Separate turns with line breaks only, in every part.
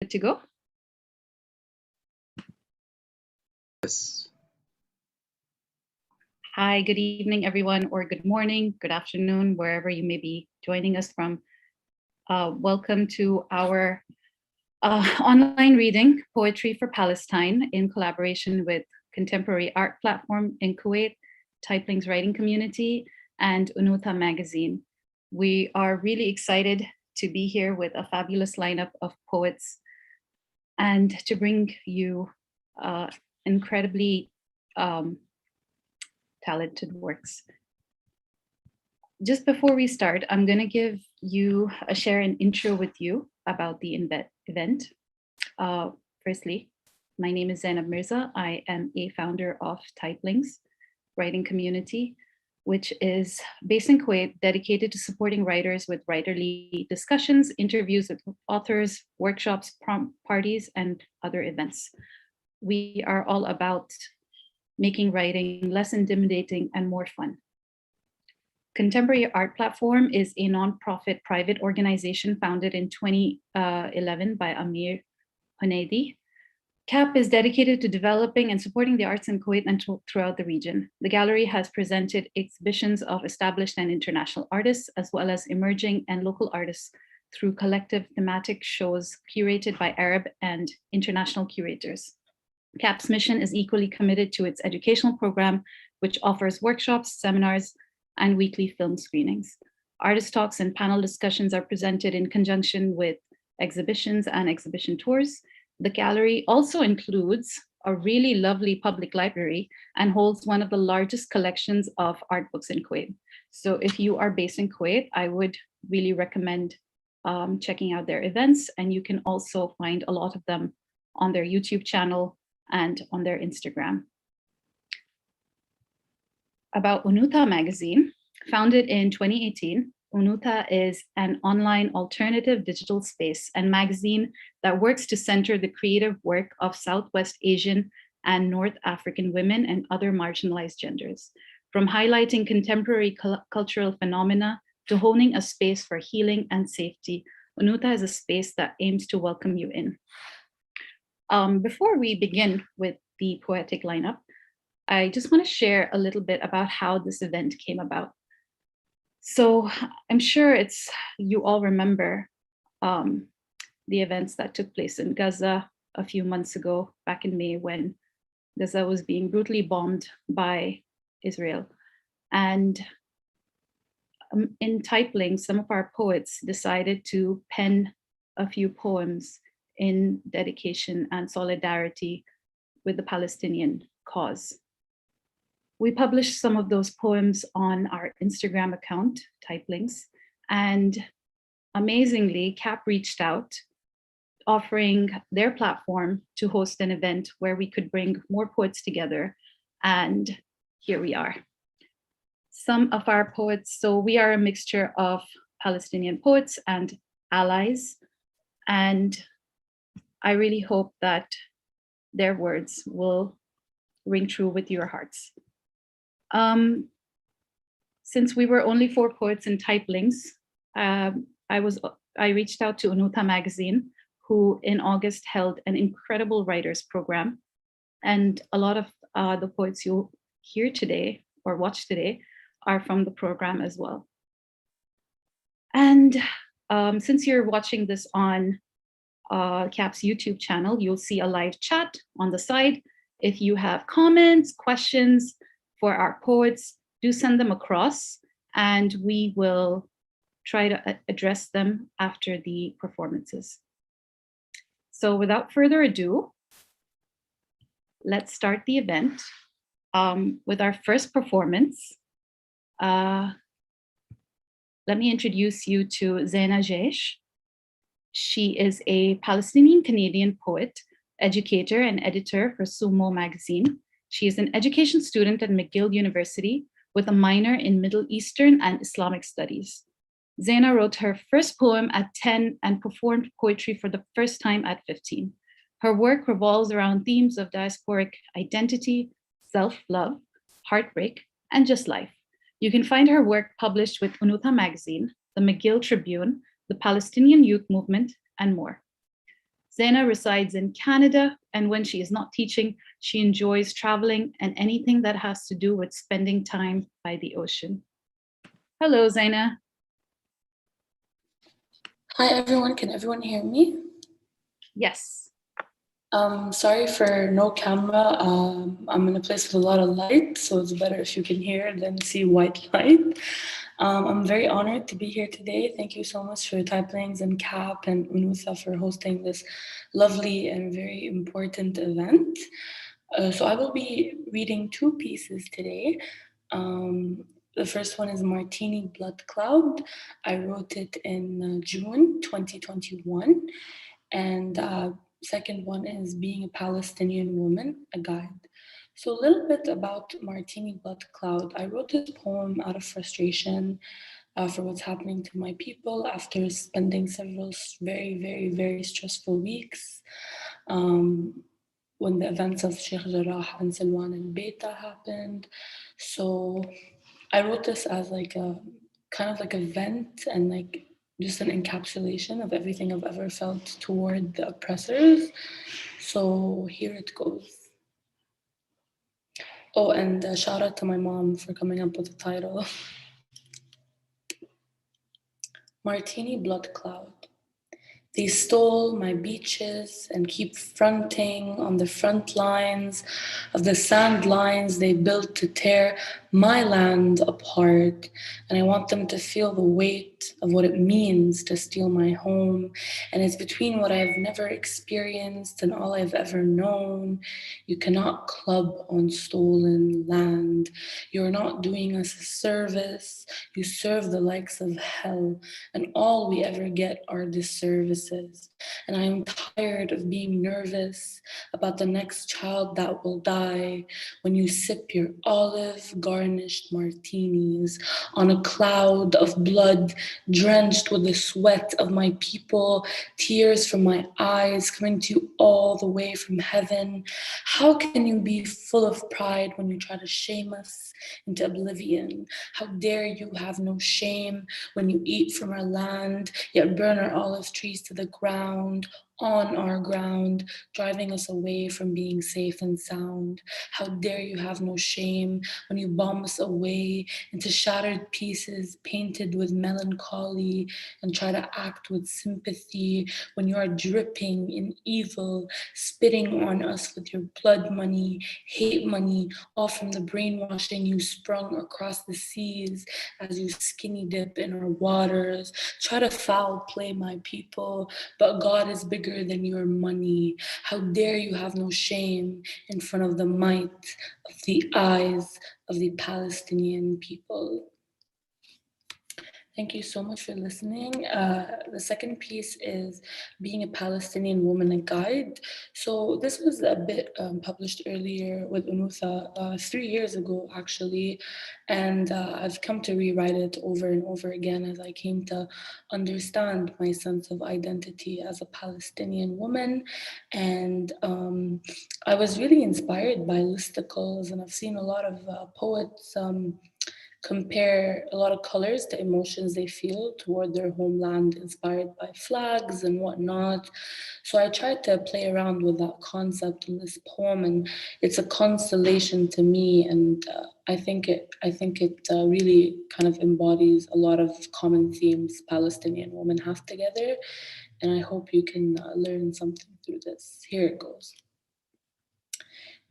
Good to go?
Yes.
Hi, good evening, everyone, or good morning, good afternoon, wherever you may be joining us from. Welcome to our online reading, Poetry for Palestine, in collaboration with Contemporary Art Platform in Kuwait, Typling's Writing Community, and Unutha Magazine. We are really excited to be here with a fabulous lineup of poets and to bring you incredibly talented works. Just before we start, I'm going to share an intro with you about the event. Firstly, my name is Zainab Mirza. I am a founder of Typling's Writing Community, which is based in Kuwait, dedicated to supporting writers with writerly discussions, interviews with authors, workshops, prompt parties, and other events. We are all about making writing less intimidating and more fun. Contemporary Art Platform is a nonprofit private organization founded in 2011 by Amir Enezi. CAP is dedicated to developing and supporting the arts in Kuwait and throughout the region. The gallery has presented exhibitions of established and international artists, as well as emerging and local artists through collective thematic shows curated by Arab and international curators. CAP's mission is equally committed to its educational program, which offers workshops, seminars, and weekly film screenings. Artist talks and panel discussions are presented in conjunction with exhibitions and exhibition tours. The gallery also includes a really lovely public library and holds one of the largest collections of art books in Kuwait. So if you are based in Kuwait, I would really recommend checking out their events, and you can also find a lot of them on their YouTube channel and on their Instagram. About Unutha Magazine, founded in 2018, Unutha is an online alternative digital space and magazine that works to center the creative work of Southwest Asian and North African women and other marginalized genders. From highlighting contemporary cultural phenomena to honing a space for healing and safety, Unutha is a space that aims to welcome you in. Before we begin with the poetic lineup, I just want to share a little bit about how this event came about. So I'm sure you all remember the events that took place in Gaza a few months ago, back in May, when Gaza was being brutally bombed by Israel. And in Typling, some of our poets decided to pen a few poems in dedication and solidarity with the Palestinian cause. We published some of those poems on our Instagram account, Typlings, and amazingly, CAP reached out, offering their platform to host an event where we could bring more poets together, and here we are. Some of our poets, so we are a mixture of Palestinian poets and allies, and I really hope that their words will ring true with your hearts. Since we were only 4 poets in Typlings, I reached out to Unutha Magazine, who in August held an incredible writers program. And a lot of the poets you'll hear today or watch today are from the program as well. And since you're watching this on CAP's YouTube channel, you'll see a live chat on the side. If you have comments, questions for our poets, do send them across, and we will try to address them after the performances. So without further ado, let's start the event with our first performance. Let me introduce you to Zeina Jhaish. She is a Palestinian-Canadian poet, educator, and editor for Sumo magazine. She is an education student at McGill University with a minor in Middle Eastern and Islamic studies. Zeina wrote her first poem at 10 and performed poetry for the first time at 15. Her work revolves around themes of diasporic identity, self-love, heartbreak, and just life. You can find her work published with Unutha Magazine, the McGill Tribune, the Palestinian Youth Movement, and more. Zaina resides in Canada, and when she is not teaching, she enjoys traveling and anything that has to do with spending time by the ocean. Hello, Zaina.
Hi, everyone. Can everyone hear me?
Yes.
Sorry for no camera. I'm in a place with a lot of light, so it's better if you can hear than see white light. I'm very honored to be here today. Thank you so much for Typlings and CAP and UNUSA for hosting this lovely and very important event. So I will be reading two pieces today. The first one is Martini Blood Cloud. I wrote it in June 2021. And second one is Being a Palestinian Woman, a Guide. So a little bit about Martini Blood Cloud. I wrote this poem out of frustration for what's happening to my people after spending several very stressful weeks. When the events of Sheikh Jarrah and Silwan and Beta happened. So I wrote this as like a kind of like a vent and like just an encapsulation of everything I've ever felt toward the oppressors. So here it goes. Oh, and shout out to my mom for coming up with the title. Martini Blood Cloud. They stole my beaches and keep fronting on the front lines of the sand lines they built to tear my land apart. And I want them to feel the weight of what it means to steal my home. And it's between what I've never experienced and all I've ever known. You cannot club on stolen land. You're not doing us a service. You serve the likes of hell. And all we ever get are disservices. And I'm tired of being nervous about the next child that will die when you sip your olive garnished martinis on a cloud of blood drenched with the sweat of my people, tears from my eyes coming to you all the way from heaven. How can you be full of pride when you try to shame us into oblivion? How dare you have no shame when you eat from our land, yet burn our olive trees to the ground, on our ground, driving us away from being safe and sound. How dare you have no shame when you bomb us away into shattered pieces painted with melancholy and try to act with sympathy when you are dripping in evil, spitting on us with your blood money, hate money, all from the brainwashing you sprung across the seas as you skinny dip in our waters. Try to foul play my people, but God is bigger than your money. How dare you have no shame in front of the might of the eyes of the Palestinian people. Thank you so much for listening. The second piece is Being a Palestinian Woman, a Guide. So this was a bit published earlier with Unutha 3 years ago, actually. And I've come to rewrite it over and over again as I came to understand my sense of identity as a Palestinian woman. And I was really inspired by listicles, and I've seen a lot of poets compare a lot of colors to emotions they feel toward their homeland, inspired by flags and whatnot. So I tried to play around with that concept in this poem, and it's a constellation to me. And I think it really kind of embodies a lot of common themes Palestinian women have together. And I hope you can learn something through this. Here it goes.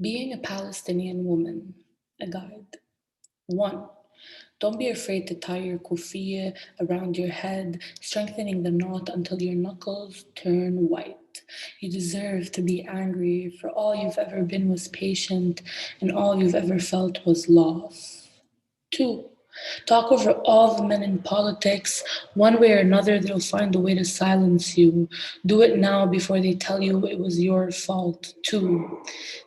Being a Palestinian woman, a guide. 1. Don't be afraid to tie your kufiya around your head, strengthening the knot until your knuckles turn white. You deserve to be angry, for all you've ever been was patient, and all you've ever felt was loss. 2. Talk over all the men in politics. One way or another, they'll find a way to silence you. Do it now before they tell you it was your fault. 2.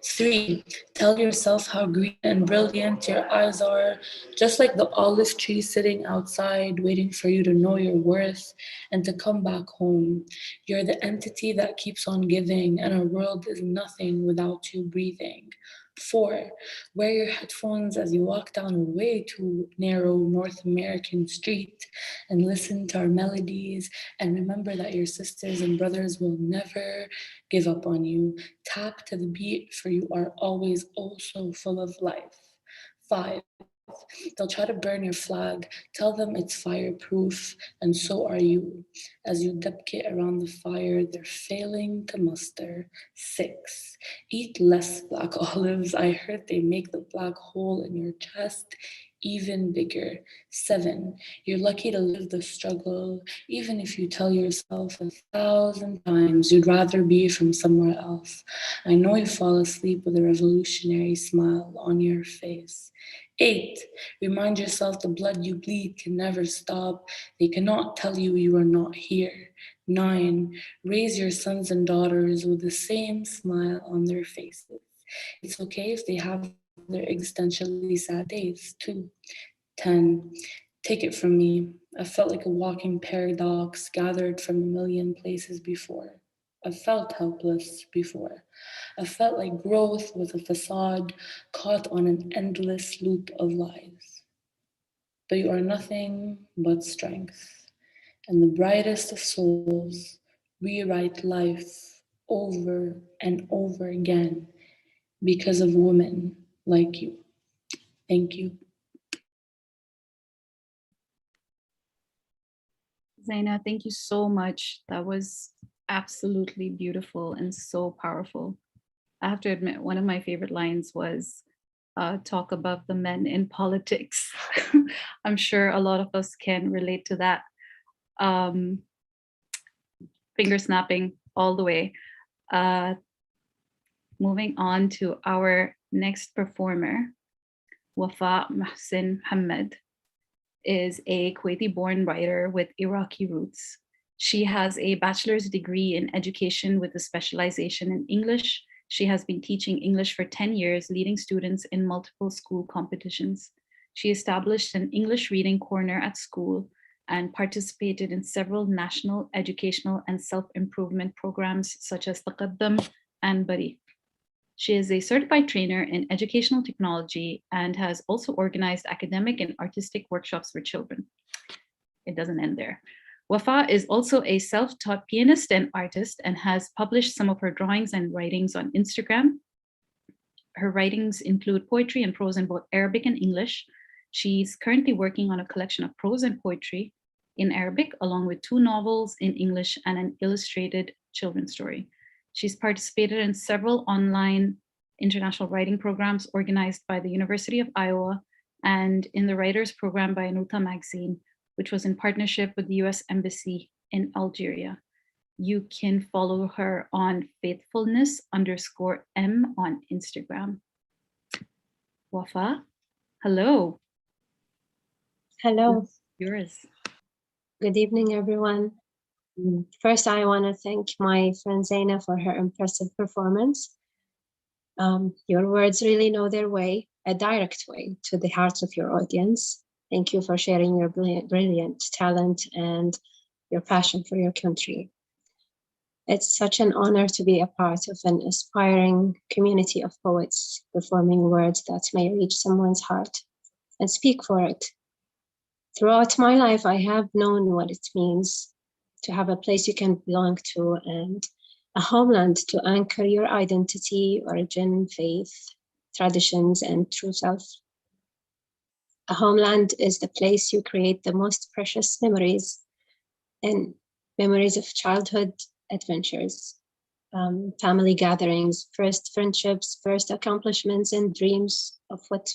3. Tell yourself how green and brilliant your eyes are, just like the olive tree sitting outside, waiting for you to know your worth and to come back home. You're the entity that keeps on giving, and our world is nothing without you breathing. 4, wear your headphones as you walk down a way too narrow North American street and listen to our melodies, and remember that your sisters and brothers will never give up on you. Tap to the beat, for you are always also full of life. 5, they'll try to burn your flag. Tell them it's fireproof, and so are you. As you debkit around the fire, they're failing to muster. 6, eat less black olives. I heard they make the black hole in your chest even bigger. 7, you're lucky to live the struggle, even if you tell yourself 1,000 times you'd rather be from somewhere else. I know you fall asleep with a revolutionary smile on your face. 8, remind yourself the blood you bleed can never stop. They cannot tell you you are not here. 9, raise your sons and daughters with the same smile on their faces. It's okay if they have their existentially sad days too. 10, take it from me. I felt like a walking paradox gathered from a million places before. I felt helpless before. I felt like growth was a facade caught on an endless loop of lies. But you are nothing but strength, and the brightest of souls rewrite life over and over again because of women like you. Thank you.
Zaina, thank you so much. That was absolutely beautiful and so powerful. I have to admit, one of my favorite lines was talk about the men in politics. I'm sure a lot of us can relate to that. Finger snapping all the way. Moving on to our next performer, Wafa'a Muhammad is a Kuwaiti-born writer with Iraqi roots. She has a bachelor's degree in education with a specialization in English. She has been teaching English for 10 years, leading students in multiple school competitions. She established an English reading corner at school and participated in several national educational and self-improvement programs such as Taqaddam and Bari. She is a certified trainer in educational technology and has also organized academic and artistic workshops for children. It doesn't end there. Wafa'a is also a self-taught pianist and artist and has published some of her drawings and writings on Instagram. Her writings include poetry and prose in both Arabic and English. She's currently working on a collection of prose and poetry in Arabic, along with 2 novels in English and an illustrated children's story. She's participated in several online international writing programs organized by the University of Iowa and in the Writers Program by Nuta Magazine, which was in partnership with the US Embassy in Algeria. You can follow her on faithfulness_M on Instagram. Wafa'a, hello.
Hello.
It's yours.
Good evening, everyone. First, I want to thank my friend Zaina for her impressive performance. Your words really know their way, a direct way, to the hearts of your audience. Thank you for sharing your brilliant talent and your passion for your country. It's such an honor to be a part of an aspiring community of poets performing words that may reach someone's heart and speak for it. Throughout my life, I have known what it means to have a place you can belong to and a homeland to anchor your identity, origin, faith, traditions, and true self. A homeland is the place you create the most precious memories and memories of childhood adventures, family gatherings, first friendships, first accomplishments, and dreams of what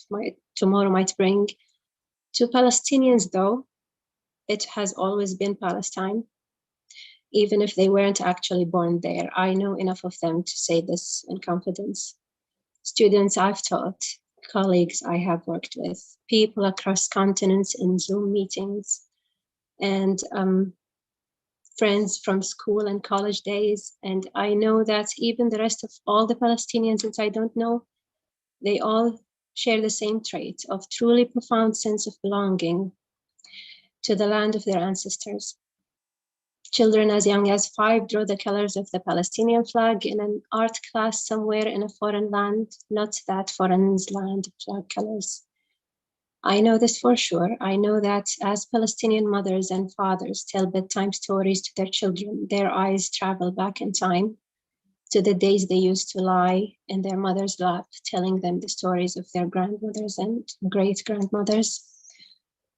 tomorrow might bring. To Palestinians, though, it has always been Palestine. Even if they weren't actually born there, I know enough of them to say this in confidence. Students I've taught, colleagues I have worked with, people across continents in Zoom meetings, and friends from school and college days. And I know that even the rest of all the Palestinians that I don't know, they all share the same trait of truly profound sense of belonging to the land of their ancestors. Children as young as 5 draw the colors of the Palestinian flag in an art class somewhere in a foreign land, not that foreign's land flag colors. I know this for sure. I know that as Palestinian mothers and fathers tell bedtime stories to their children, their eyes travel back in time to the days they used to lie in their mother's lap, telling them the stories of their grandmothers and great-grandmothers.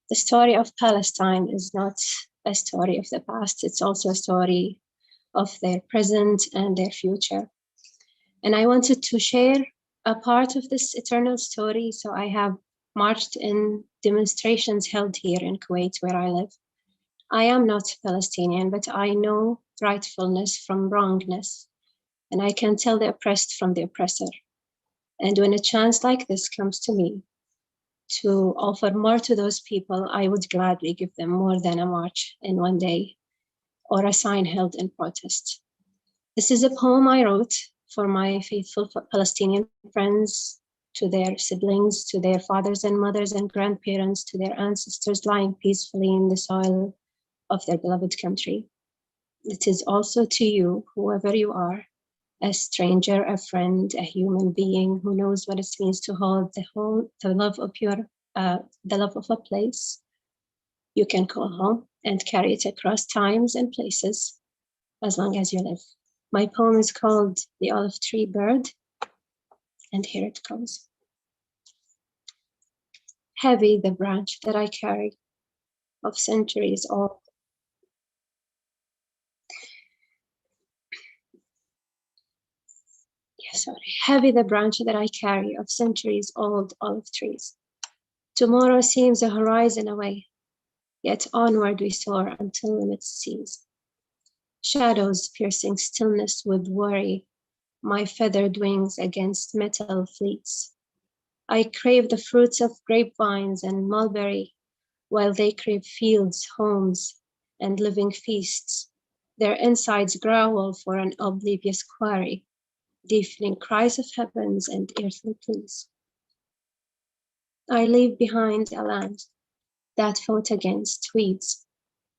The story of Palestine is not a story of the past. It's also a story of their present and their future. And I wanted to share a part of this eternal story. So I have marched in demonstrations held here in Kuwait, where I live. I am not Palestinian, but I know rightfulness from wrongness, and I can tell the oppressed from the oppressor. And when a chance like this comes to me to offer more to those people, I would gladly give them more than a march in one day or a sign held in protest. This is a poem I wrote for my faithful Palestinian friends, to their siblings, to their fathers and mothers and grandparents, to their ancestors lying peacefully in the soil of their beloved country. It is also to you, whoever you are, a stranger, a friend, a human being who knows what it means to hold the love of a place you can call home and carry it across times and places as long as you live. My poem is called The Olive Tree Bird, and here it goes. Heavy the branch that I carry, of centuries old. Heavy the branch that I carry, of centuries old olive trees. Tomorrow seems a horizon away, yet onward we soar until limits cease. Shadows piercing stillness with worry, my feathered wings against metal fleets. I crave the fruits of grapevines and mulberry, while they crave fields, homes, and living feasts. Their insides growl for an oblivious quarry, deafening cries of heavens and earthly pleas. I leave behind a land that fought against weeds.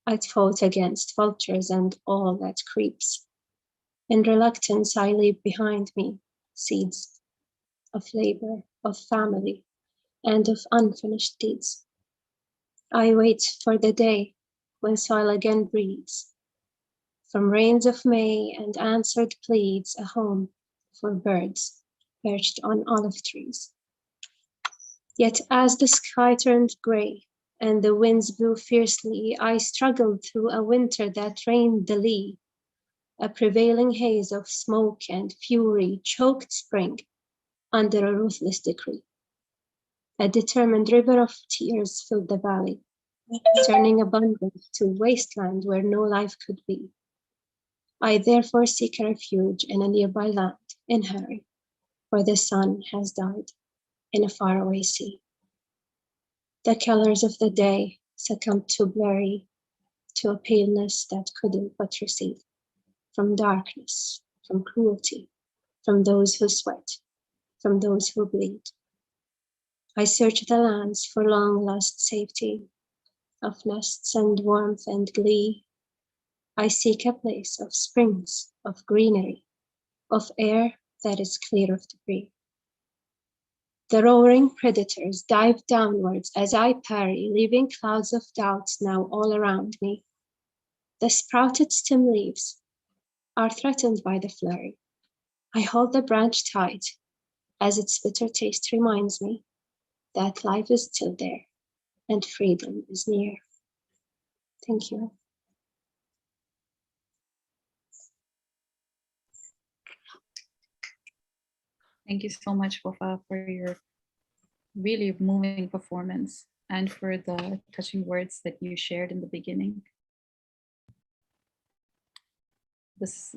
It fought against vultures and all that creeps. In reluctance, I leave behind me seeds of labor, of family, and of unfinished deeds. I wait for the day when soil again breathes, from rains of May and answered pleads, a home for birds perched on olive trees. Yet as the sky turned gray and the winds blew fiercely, I struggled through a winter that rained the lee. A prevailing haze of smoke and fury choked spring under a ruthless decree. A determined river of tears filled the valley, turning abundance to wasteland where no life could be. I therefore seek refuge in a nearby land, in hurry, for the sun has died in a faraway sea. The colors of the day succumbed to blurry, to a paleness that couldn't but recede from darkness, from cruelty, from those who sweat, from those who bleed. I search the lands for long lost safety, of nests and warmth and glee. I seek a place of springs, of greenery, of air that is clear of debris. The roaring predators dive downwards as I parry, leaving clouds of doubts now all around me. The sprouted stem leaves are threatened by the flurry. I hold the branch tight as its bitter taste reminds me that life is still there and freedom is near. Thank you.
Thank you so much, Wafa'a, for your really moving performance and for the touching words that you shared in the beginning.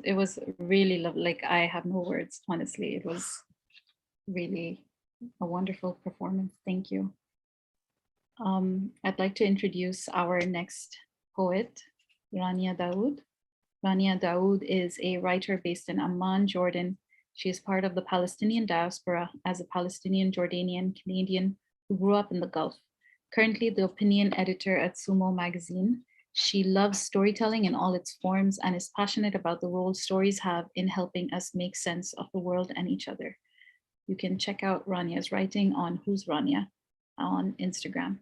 It was really lovely. Like, I have no words, honestly. It was really a wonderful performance. Thank you. I'd like to introduce our next poet, Rania Dawud. Rania Dawud is a writer based in Amman, Jordan. She is part of the Palestinian diaspora as a Palestinian Jordanian Canadian who grew up in the Gulf. Currently the opinion editor at Sumo magazine, She loves storytelling in all its forms and is passionate about the role stories have in helping us make sense of the world and each other. You can check out Rania's writing on Who's Rania on Instagram.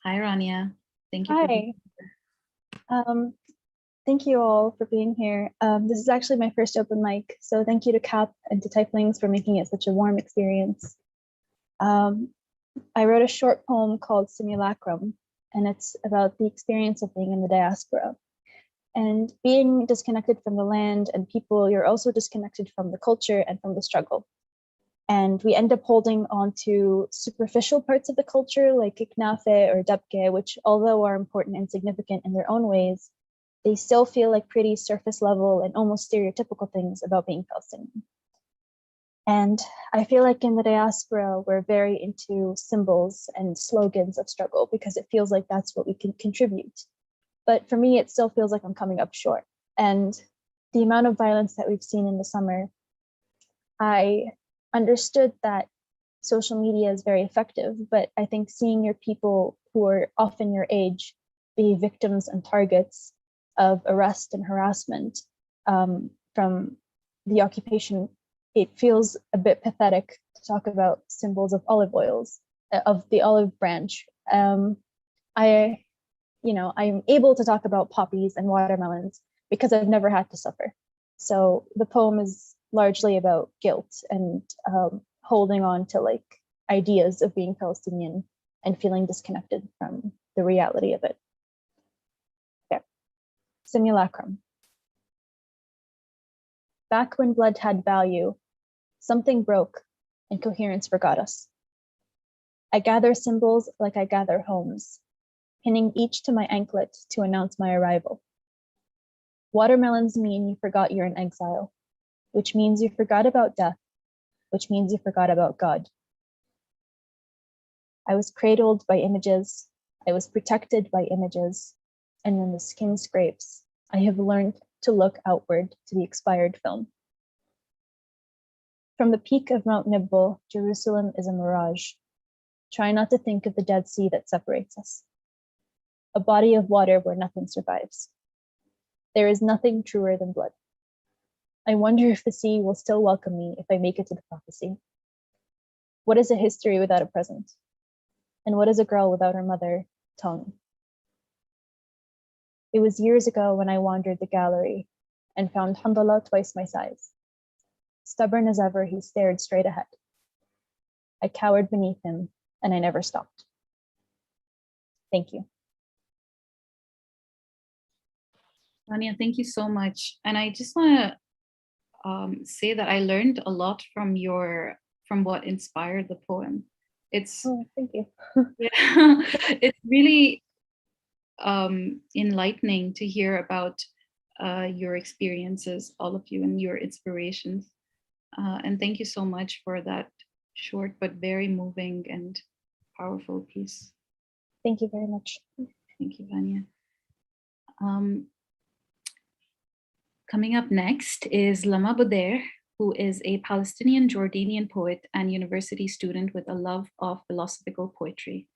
Hi, Rania. Thank you for being
here. Thank you all for being here. This is actually my first open mic, so thank you to Cap and to Typelings for making it such a warm experience. I wrote a short poem called Simulacrum, and it's about the experience of being in the diaspora. And being disconnected from the land and people, you're also disconnected from the culture and from the struggle. And we end up holding on to superficial parts of the culture like Iknafe or Dabke, which although are important and significant in their own ways, they still feel like pretty surface level and almost stereotypical things about being Palestinian. And I feel like in the diaspora, we're very into symbols and slogans of struggle because it feels like that's what we can contribute. But for me, it still feels like I'm coming up short. And the amount of violence that we've seen in the summer, I understood that social media is very effective, but I think seeing your people who are often your age be victims and targets of arrest and harassment from the occupation, it feels a bit pathetic to talk about symbols of olive oils, of the olive branch. I'm able to talk about poppies and watermelons because I've never had to suffer. So the poem is largely about guilt and holding on to like ideas of being Palestinian and feeling disconnected from the reality of it. Simulacrum. Back when blood had value, something broke and coherence forgot us. I gather symbols like I gather homes, pinning each to my anklet to announce my arrival. Watermelons mean you forgot you're in exile, which means you forgot about death, which means you forgot about God. I was cradled by images, I was protected by images, and when the skin scrapes, I have learned to look outward to the expired film. From the peak of Mount Nibble, Jerusalem is a mirage. Try not to think of the Dead Sea that separates us. A body of water where nothing survives. There is nothing truer than blood. I wonder if the sea will still welcome me if I make it to the prophecy. What is a history without a present? And what is a girl without her mother tongue? It was years ago when I wandered the gallery and found Hamdallah twice my size. Stubborn as ever, he stared straight ahead. I cowered beneath him and I never stopped. Thank you.
Rania, thank you so much. And I just want to say that I learned a lot from what inspired the poem.
Thank you.
Yeah, it's really enlightening to hear about your experiences, all of you, and your inspirations. And thank you so much for that short but very moving and powerful piece.
Thank you very much.
Thank you, Rania. Coming up next is Lama Budair, who is a Palestinian Jordanian poet and university student with a love of philosophical poetry.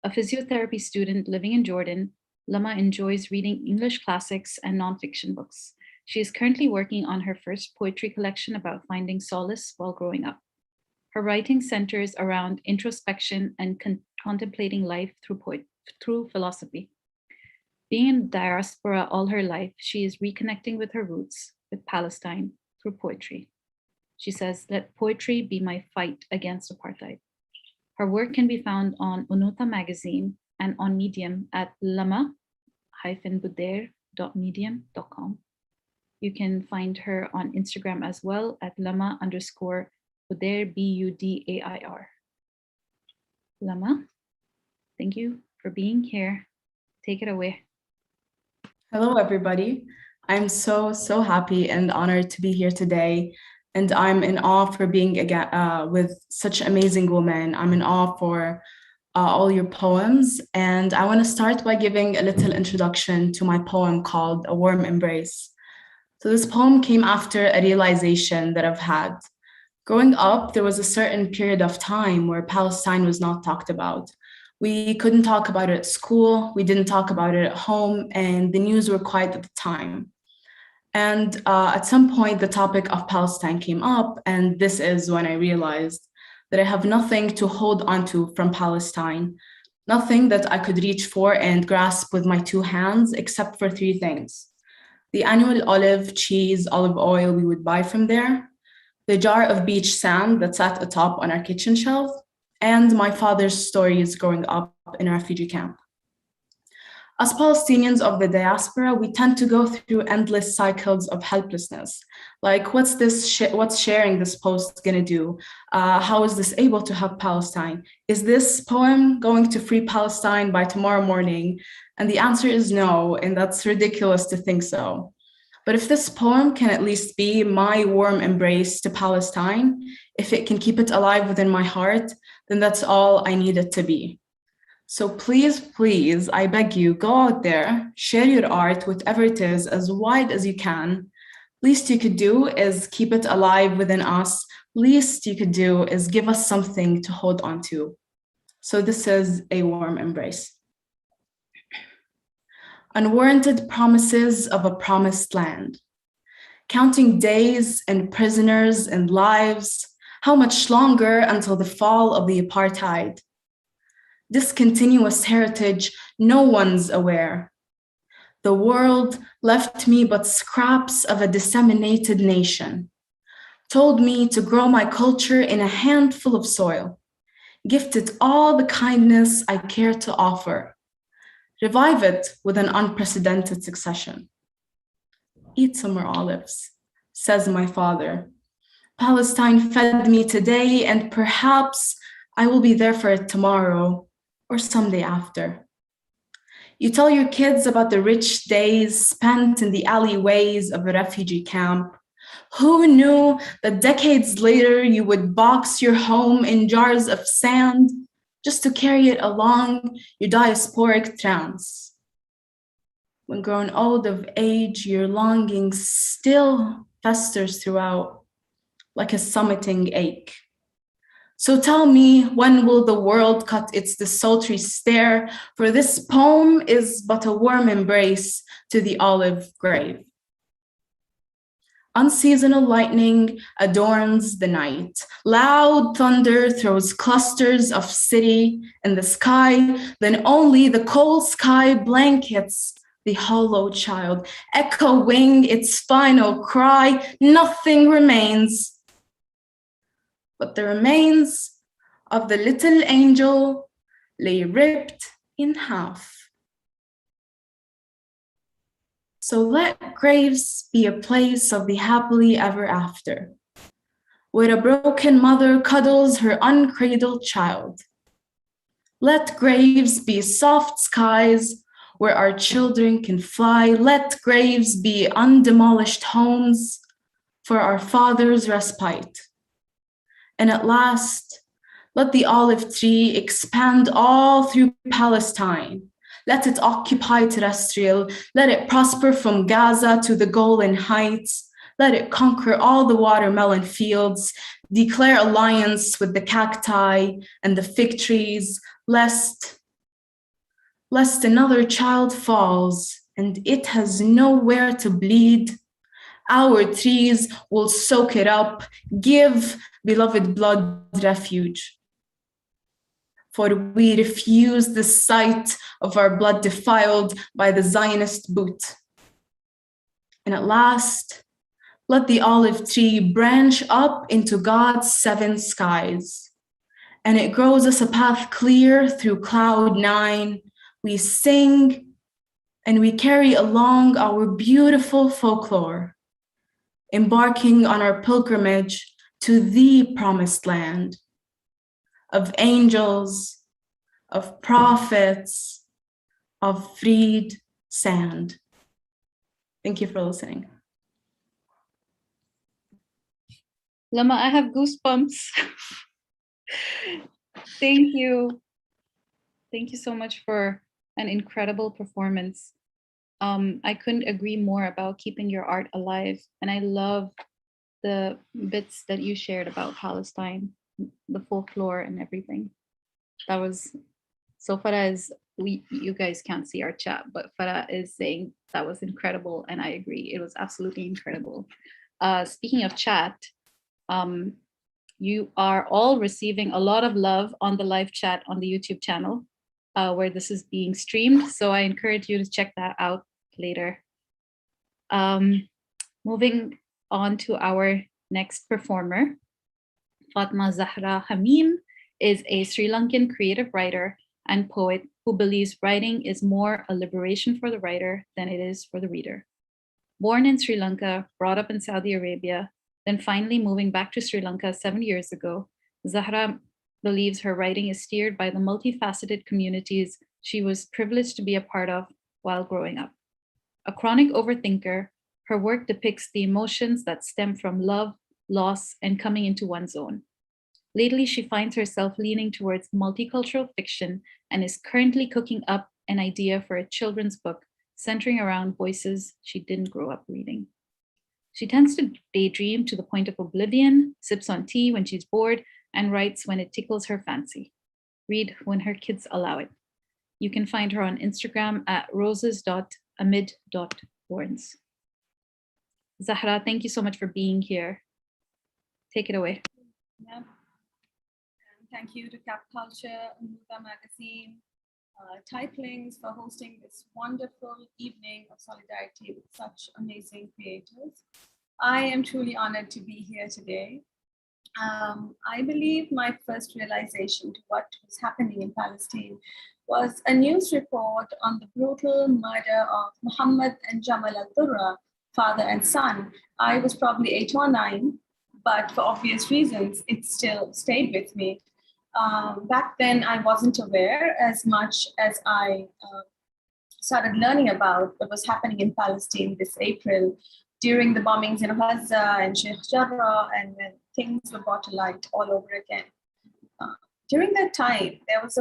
A physiotherapy student living in Jordan, Lama enjoys reading English classics and nonfiction books. She is currently working on her first poetry collection about finding solace while growing up. Her writing centers around introspection and contemplating life through philosophy. Being in diaspora all her life, she is reconnecting with her roots, with Palestine, through poetry. She says, "Let poetry be my fight against apartheid." Her work can be found on Unuta magazine and on Medium at lama-budair.medium.com. You can find her on Instagram as well at lama_Budair, Budair. Lama, thank you for being here. Take it away.
Hello, everybody. I'm so happy and honored to be here today. And I'm in awe for being with such amazing women. I'm in awe for all your poems. And I want to start by giving a little introduction to my poem called A Warm Embrace. So this poem came after a realization that I've had. Growing up, there was a certain period of time where Palestine was not talked about, We couldn't talk about it at school, we didn't talk about it at home, and the news were quiet at the time. And at some point, the topic of Palestine came up, and this is when I realized that I have nothing to hold onto from Palestine, nothing that I could reach for and grasp with my two hands, except for three things: the annual olive, cheese, olive oil we would buy from there, the jar of beach sand that sat atop on our kitchen shelf, and my father's stories growing up in a refugee camp. As Palestinians of the diaspora, we tend to go through endless cycles of helplessness. Like, what's sharing this post gonna do? How is this able to help Palestine? Is this poem going to free Palestine by tomorrow morning? And the answer is no, and that's ridiculous to think so. But if this poem can at least be my warm embrace to Palestine, if it can keep it alive within my heart, then that's all I need it to be. So please, please, I beg you, go out there, share your art, whatever it is, as wide as you can. Least you could do is keep it alive within us. Least you could do is give us something to hold on to. So this is a warm embrace. Unwarranted promises of a promised land. Counting days and prisoners and lives. How much longer until the fall of the apartheid? Discontinuous heritage, no one's aware. The world left me but scraps of a disseminated nation, told me to grow my culture in a handful of soil, gifted all the kindness I care to offer, revive it with an unprecedented succession. Eat some more olives, says my father. Palestine fed me today, and perhaps I will be there for it tomorrow, or someday after. You tell your kids about the rich days spent in the alleyways of a refugee camp. Who knew that decades later you would box your home in jars of sand just to carry it along your diasporic trance? When grown old of age, your longing still festers throughout like a summiting ache. So tell me, when will the world cut its desultory stare? For this poem is but a warm embrace to the olive grave. Unseasonal lightning adorns the night. Loud thunder throws clusters of city in the sky. Then only the cold sky blankets the hollow child, echoing its final cry. Nothing remains but the remains of the little angel lay ripped in half. So let graves be a place of the happily ever after, where a broken mother cuddles her uncradled child. Let graves be soft skies where our children can fly. Let graves be undemolished homes for our fathers' respite. And at last, let the olive tree expand all through Palestine. Let it occupy terrestrial. Let it prosper from Gaza to the Golan Heights. Let it conquer all the watermelon fields, declare alliance with the cacti and the fig trees, lest another child falls and it has nowhere to bleed. Our trees will soak it up, give beloved blood refuge. For we refuse the sight of our blood defiled by the Zionist boot. And at last, let the olive tree branch up into God's 7 skies, and it grows us a path clear through cloud 9. We sing and we carry along our beautiful folklore, embarking on our pilgrimage to the promised land of angels, of prophets, of freed sand. Thank you for listening.
Lama, I have goosebumps. Thank you. Thank you so much for an incredible performance. I couldn't agree more about keeping your art alive. And I love the bits that you shared about Palestine, the folklore and everything. That was So Farah is, you guys can't see our chat, but Farah is saying that was incredible, and I agree. It was absolutely incredible. Speaking of chat, you are all receiving a lot of love on the live chat on the YouTube channel where this is being streamed. So I encourage you to check that out later. Moving on to our next performer, Fatma Zahra Hameem is a Sri Lankan creative writer and poet who believes writing is more a liberation for the writer than it is for the reader. Born in Sri Lanka, brought up in Saudi Arabia, then finally moving back to Sri Lanka 7 years ago, Zahra believes her writing is steered by the multifaceted communities she was privileged to be a part of while growing up. A chronic overthinker, her work depicts the emotions that stem from love, loss, and coming into one's own. Lately, she finds herself leaning towards multicultural fiction and is currently cooking up an idea for a children's book centering around voices she didn't grow up reading. She tends to daydream to the point of oblivion, sips on tea when she's bored, and writes when it tickles her fancy. Read when her kids allow it. You can find her on Instagram at roses.amid.borns. Zahra, thank you so much for being here. Take it away.
Yeah. Thank you to Cap Culture, Muda Magazine, Typelings for hosting this wonderful evening of solidarity with such amazing creators. I am truly honored to be here today. I believe my first realization to what was happening in Palestine was a news report on the brutal murder of Muhammad and Jamal al-Durra, father and son. I was probably 8 or 9, but for obvious reasons, it still stayed with me. Back then, I wasn't aware as much as I started learning about what was happening in Palestine this April during the bombings in Gaza and Sheikh Jarrah, and when things were brought to light all over again. During that time, there was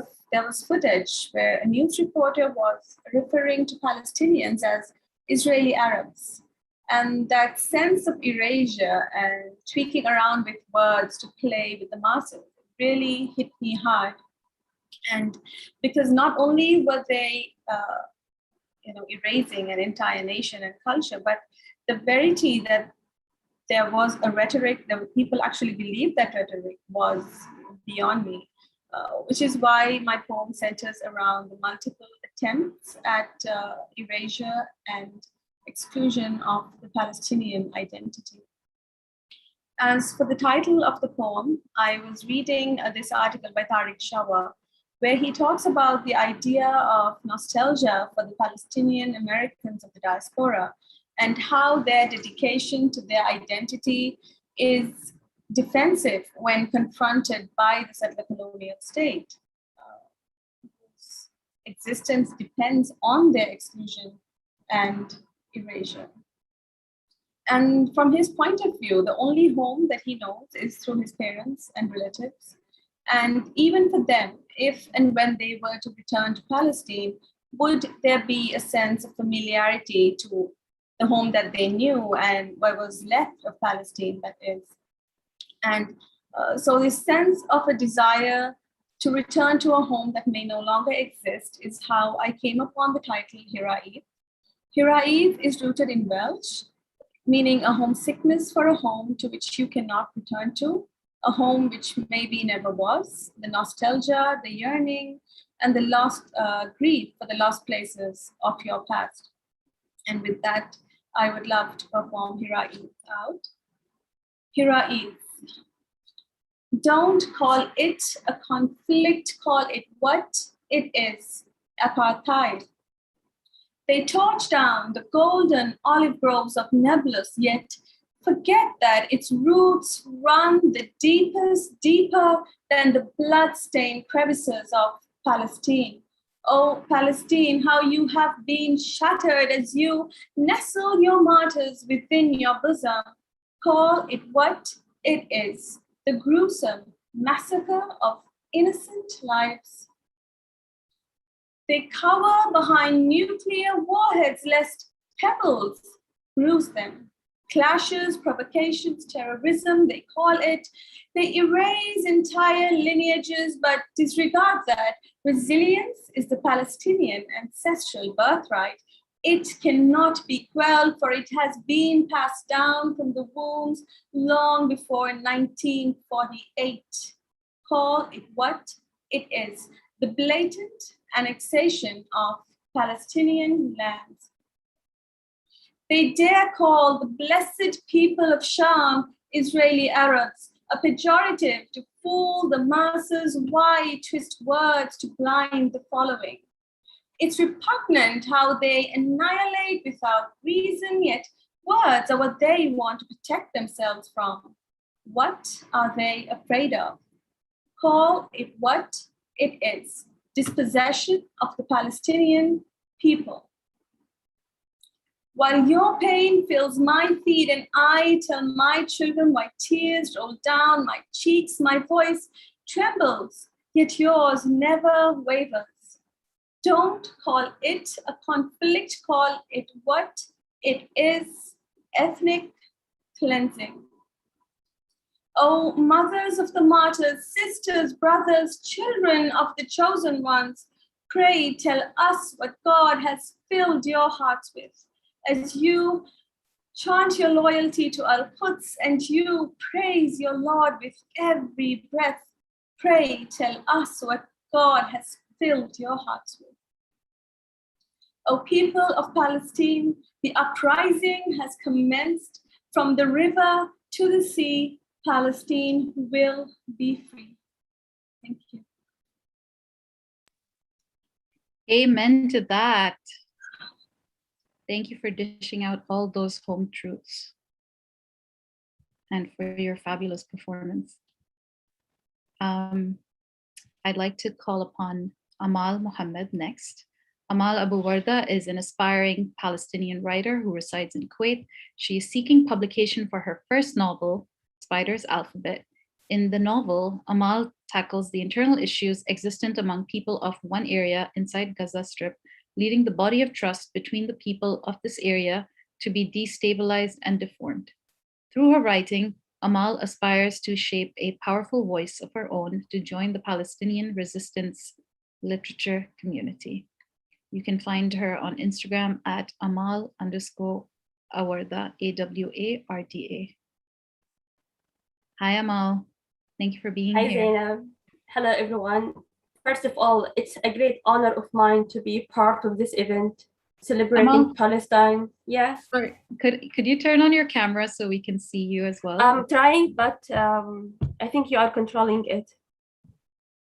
footage where a news reporter was referring to Palestinians as Israeli Arabs. And that sense of erasure and tweaking around with words to play with the masses really hit me hard. And because not only were they erasing an entire nation and culture, but the verity that there was a rhetoric, that people actually believed that rhetoric, was beyond me, which is why my poem centers around the multiple attempts at erasure and exclusion of the Palestinian identity. As for the title of the poem, I was reading this article by Tariq Shawwa, where he talks about the idea of nostalgia for the Palestinian Americans of the diaspora and how their dedication to their identity is defensive when confronted by the settler colonial state, whose existence depends on their exclusion and erasure. And from his point of view, the only home that he knows is through his parents and relatives. And even for them, if and when they were to return to Palestine, would there be a sense of familiarity to the home that they knew and what was left of Palestine, that is? And so this sense of a desire to return to a home that may no longer exist is how I came upon the title Hiraeth. Hiraeth is rooted in Welsh, meaning a homesickness for a home to which you cannot return to, a home which maybe never was, the nostalgia, the yearning, and the lost grief for the lost places of your past. And with that, I would love to perform Hiraeth out. Hiraeth. Don't call it a conflict, call it what it is, apartheid. They torch down the golden olive groves of Nablus, yet forget that its roots run the deepest, deeper than the blood-stained crevices of Palestine. Oh, Palestine, how you have been shattered as you nestle your martyrs within your bosom. Call it what it is, the gruesome massacre of innocent lives. They cover behind nuclear warheads lest pebbles bruise them. Clashes, provocations, terrorism, they call it. They erase entire lineages, but disregard that resilience is the Palestinian ancestral birthright. It cannot be quelled, for it has been passed down from the wombs long before 1948. Call it what it is, the blatant annexation of Palestinian lands. They dare call the blessed people of Sham Israeli Arabs, a pejorative to fool the masses. Why twist words to blind the following? It's repugnant how they annihilate without reason, yet words are what they want to protect themselves from. What are they afraid of? Call it what it is, dispossession of the Palestinian people. While your pain fills my feet and I tell my children why tears roll down my cheeks, my voice trembles, yet yours never wavers. Don't call it a conflict, call it what it is, ethnic cleansing. Oh, mothers of the martyrs, sisters, brothers, children of the chosen ones, pray tell us what God has filled your hearts with. As you chant your loyalty to Al-Quds and you praise your Lord with every breath, pray tell us what God has filled your hearts with. O people of Palestine, the uprising has commenced. From the river to the sea, Palestine will be free. Thank you.
Amen to that. Thank you for dishing out all those home truths and for your fabulous performance. I'd like to call upon Amal Mohammed next. Amal Abu Warda is an aspiring Palestinian writer who resides in Kuwait. She is seeking publication for her first novel, Spider's Alphabet. In the novel, Amal tackles the internal issues existent among people of one area inside Gaza Strip, leading the body of trust between the people of this area to be destabilized and deformed. Through her writing, Amal aspires to shape a powerful voice of her own to join the Palestinian resistance literature community. You can find her on Instagram at Amal_Awarda, AWARDA. Hi, Amal. Thank you for being
Hi,
here.
Zainab. Hello, everyone. First of all, it's a great honor of mine to be part of this event celebrating
Amal?
Palestine. Yeah,
Sorry, could you turn on your camera so we can see you as well?
I'm trying, but I think you are controlling it.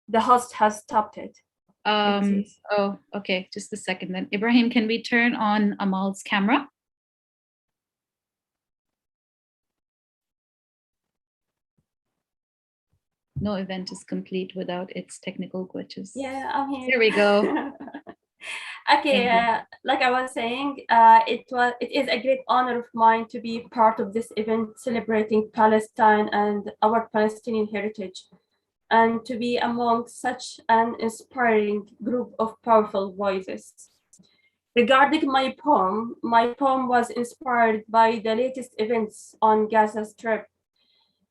The host has stopped it.
Oh, okay, just a second then. Ibrahim, can we turn on Amal's camera? No event is complete without its technical glitches.
Yeah, I'm here.
Here we go.
Okay, like I was saying, it is a great honor of mine to be part of this event celebrating Palestine and our Palestinian heritage, and to be among such an inspiring group of powerful voices. Regarding my poem was inspired by the latest events on Gaza Strip.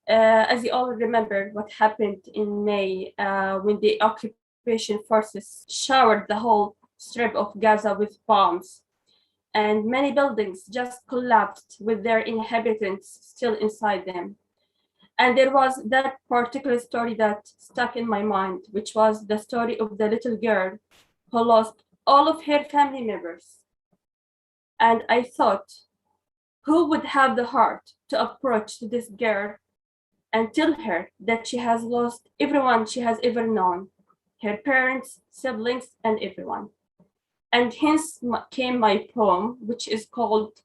As you all remember what happened in May when the occupation forces showered the whole strip of Gaza with bombs, and many buildings just collapsed with their inhabitants still inside them. And there was that particular story that stuck in my mind, which was the story of the little girl who lost all of her family members. And I thought, who would have the heart to approach this girl and tell her that she has lost everyone she has ever known, her parents, siblings, and everyone. And hence came my poem, which is called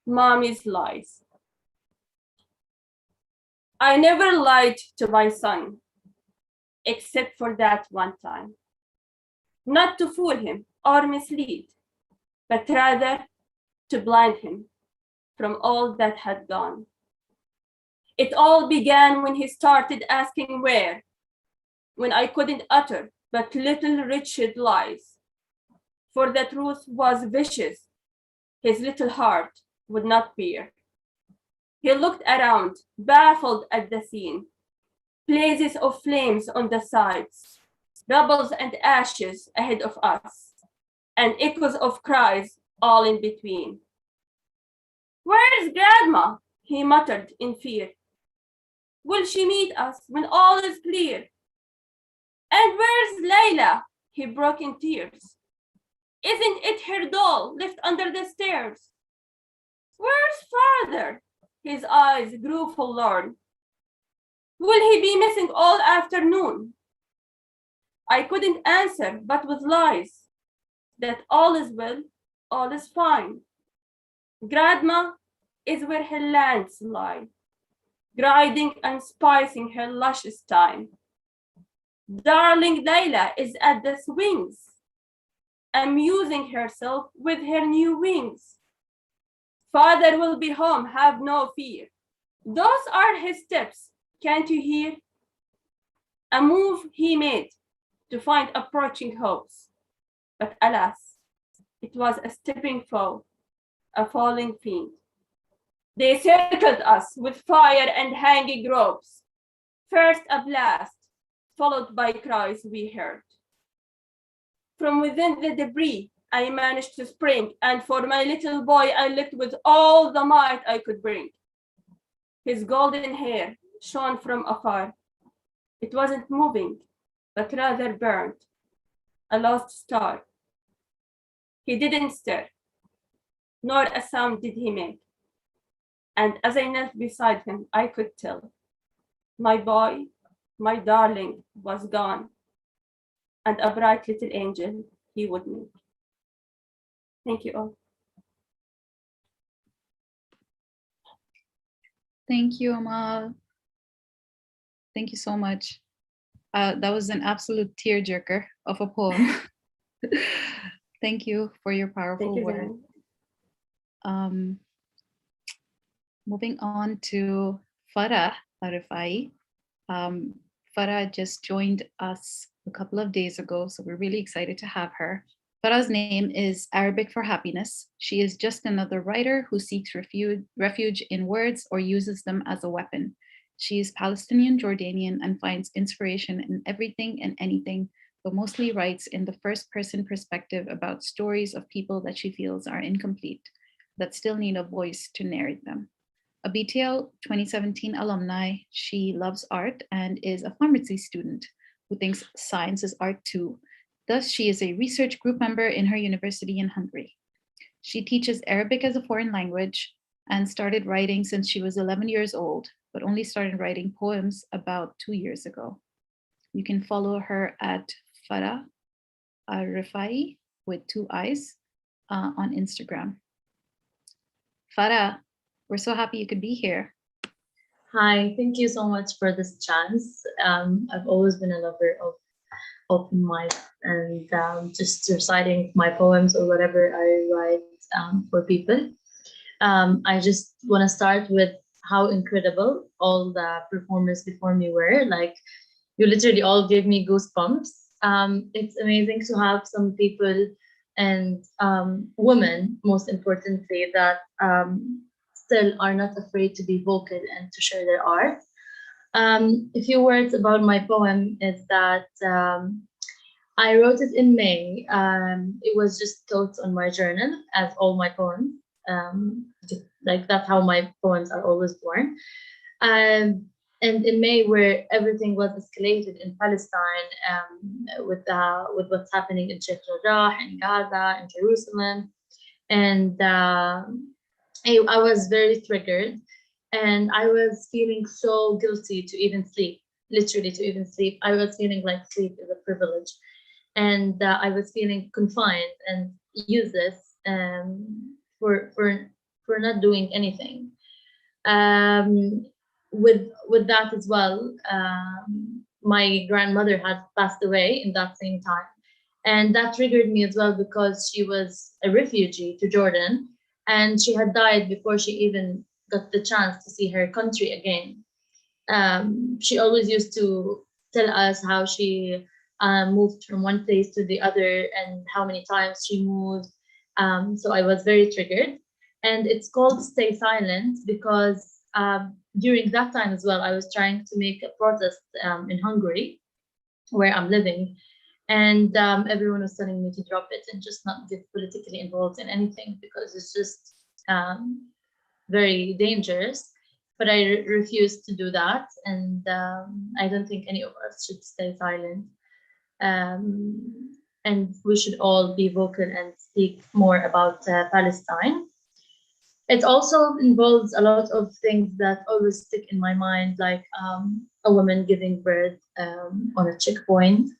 Mommy's Lies. I never lied to my son, except for that one time. Not to fool him or mislead, but rather to blind him from all that had gone. It all began when he started asking where, when I couldn't utter but little wretched lies. For the truth was vicious, his little heart would not bear. He looked around, baffled at the scene. Blazes of flames on the sides, rubble and ashes ahead of us, and echoes of cries all in between. "Where's Grandma?" he muttered in fear. "Will she meet us when all is clear?" "And where's Layla?" he broke in tears. "Isn't it her doll left under the stairs?" "Where's Father?" His eyes grew forlorn. "Will he be missing all afternoon?" I couldn't answer, but with lies, that all is well, all is fine. Grandma is where her lands lie, grinding and spicing her luscious time. Darling Layla is at the swings, amusing herself with her new wings. Father will be home, have no fear. Those are his steps, can't you hear? A move he made to find approaching hopes. But alas, it was a stepping foe, a falling fiend. They circled us with fire and hanging ropes. First a blast, followed by cries we heard. From within the debris, I managed to spring, and for my little boy, I leapt with all the might I could bring. His golden hair shone from afar. It wasn't moving, but rather burned, a lost star. He didn't stir, nor a sound did he make. And as I knelt beside him, I could tell my boy, my darling, was gone, and a bright little angel he would make. Thank you all.
Thank you, Amal. Thank you so much. That was an absolute tearjerker of a poem. Thank you for your powerful words. Moving on to Farah Arifai. Farah just joined us a couple of days ago, so we're really excited to have her. Farah's name is Arabic for happiness. She is just another writer who seeks refuge in words or uses them as a weapon. She is Palestinian Jordanian and finds inspiration in everything and anything, but mostly writes in the first-person perspective about stories of people that she feels are incomplete, that still need a voice to narrate them. A BTL 2017 alumni, she loves art and is a pharmacy student who thinks science is art too. Thus, she is a research group member in her university in Hungary. She teaches Arabic as a foreign language and started writing since she was 11 years old, but only started writing poems about 2 years ago. You can follow her at Farah Arifai with 2 I's on Instagram. Farah, we're so happy you could be here.
Hi, thank you so much for this chance. I've always been a lover of open mic and just reciting my poems or whatever I write for people. I just want to start with how incredible all the performers before me were. Like, you literally all gave me goosebumps. It's amazing to have some people and women, most importantly, that still are not afraid to be vocal and to share their art. A few words about my poem is that I wrote it in May. It was just thoughts on my journal, as all my poems. Like, that's how my poems are always born. And in May, where everything was escalated in Palestine, with what's happening in Sheikh Jarrah, in Gaza, in Jerusalem, and I was very triggered, and I was feeling so guilty to even sleep. Literally, to even sleep, I was feeling like sleep is a privilege, and I was feeling confined and useless for not doing anything. With that as well, my grandmother had passed away in that same time, and that triggered me as well because she was a refugee to Jordan, and she had died before she even got the chance to see her country again. She always used to tell us how she moved from one place to the other and how many times she moved. So I was very triggered. And it's called Stay Silent because during that time as well, I was trying to make a protest in Hungary, where I'm living, and everyone was telling me to drop it and just not get politically involved in anything because it's just very dangerous. But I refused to do that, and I don't think any of us should stay silent. And we should all be vocal and speak more about Palestine. It also involves a lot of things that always stick in my mind, like a woman giving birth on a checkpoint,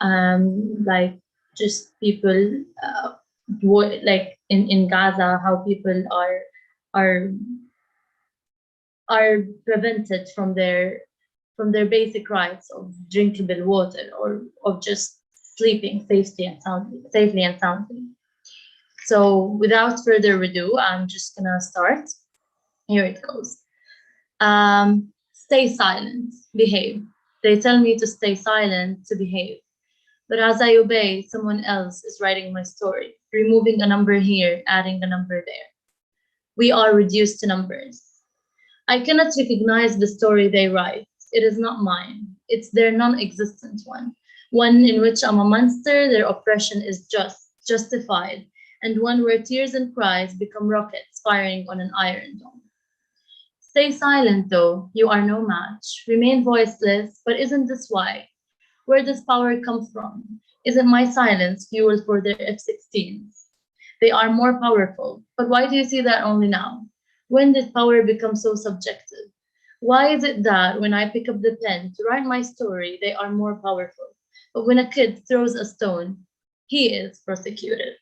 like just people, like in Gaza, how people are prevented from their basic rights of drinkable water or of just sleeping safely and soundly. So without further ado, I'm just gonna start. Here it goes. Stay silent, behave. They tell me to stay silent, to behave. But as I obey, someone else is writing my story, removing a number here, adding a number there. We are reduced to numbers. I cannot recognize the story they write. It is not mine. It's their non-existent one in which I'm a monster, their oppression is justified, and one where tears and cries become rockets firing on an iron dome. Stay silent, though, you are no match. Remain voiceless, but isn't this why? Where does power come from? Isn't my silence fuel for their F-16s? They are more powerful, but why do you see that only now? When did power become so subjective? Why is it that when I pick up the pen to write my story, they are more powerful, but when a kid throws a stone, he is prosecuted?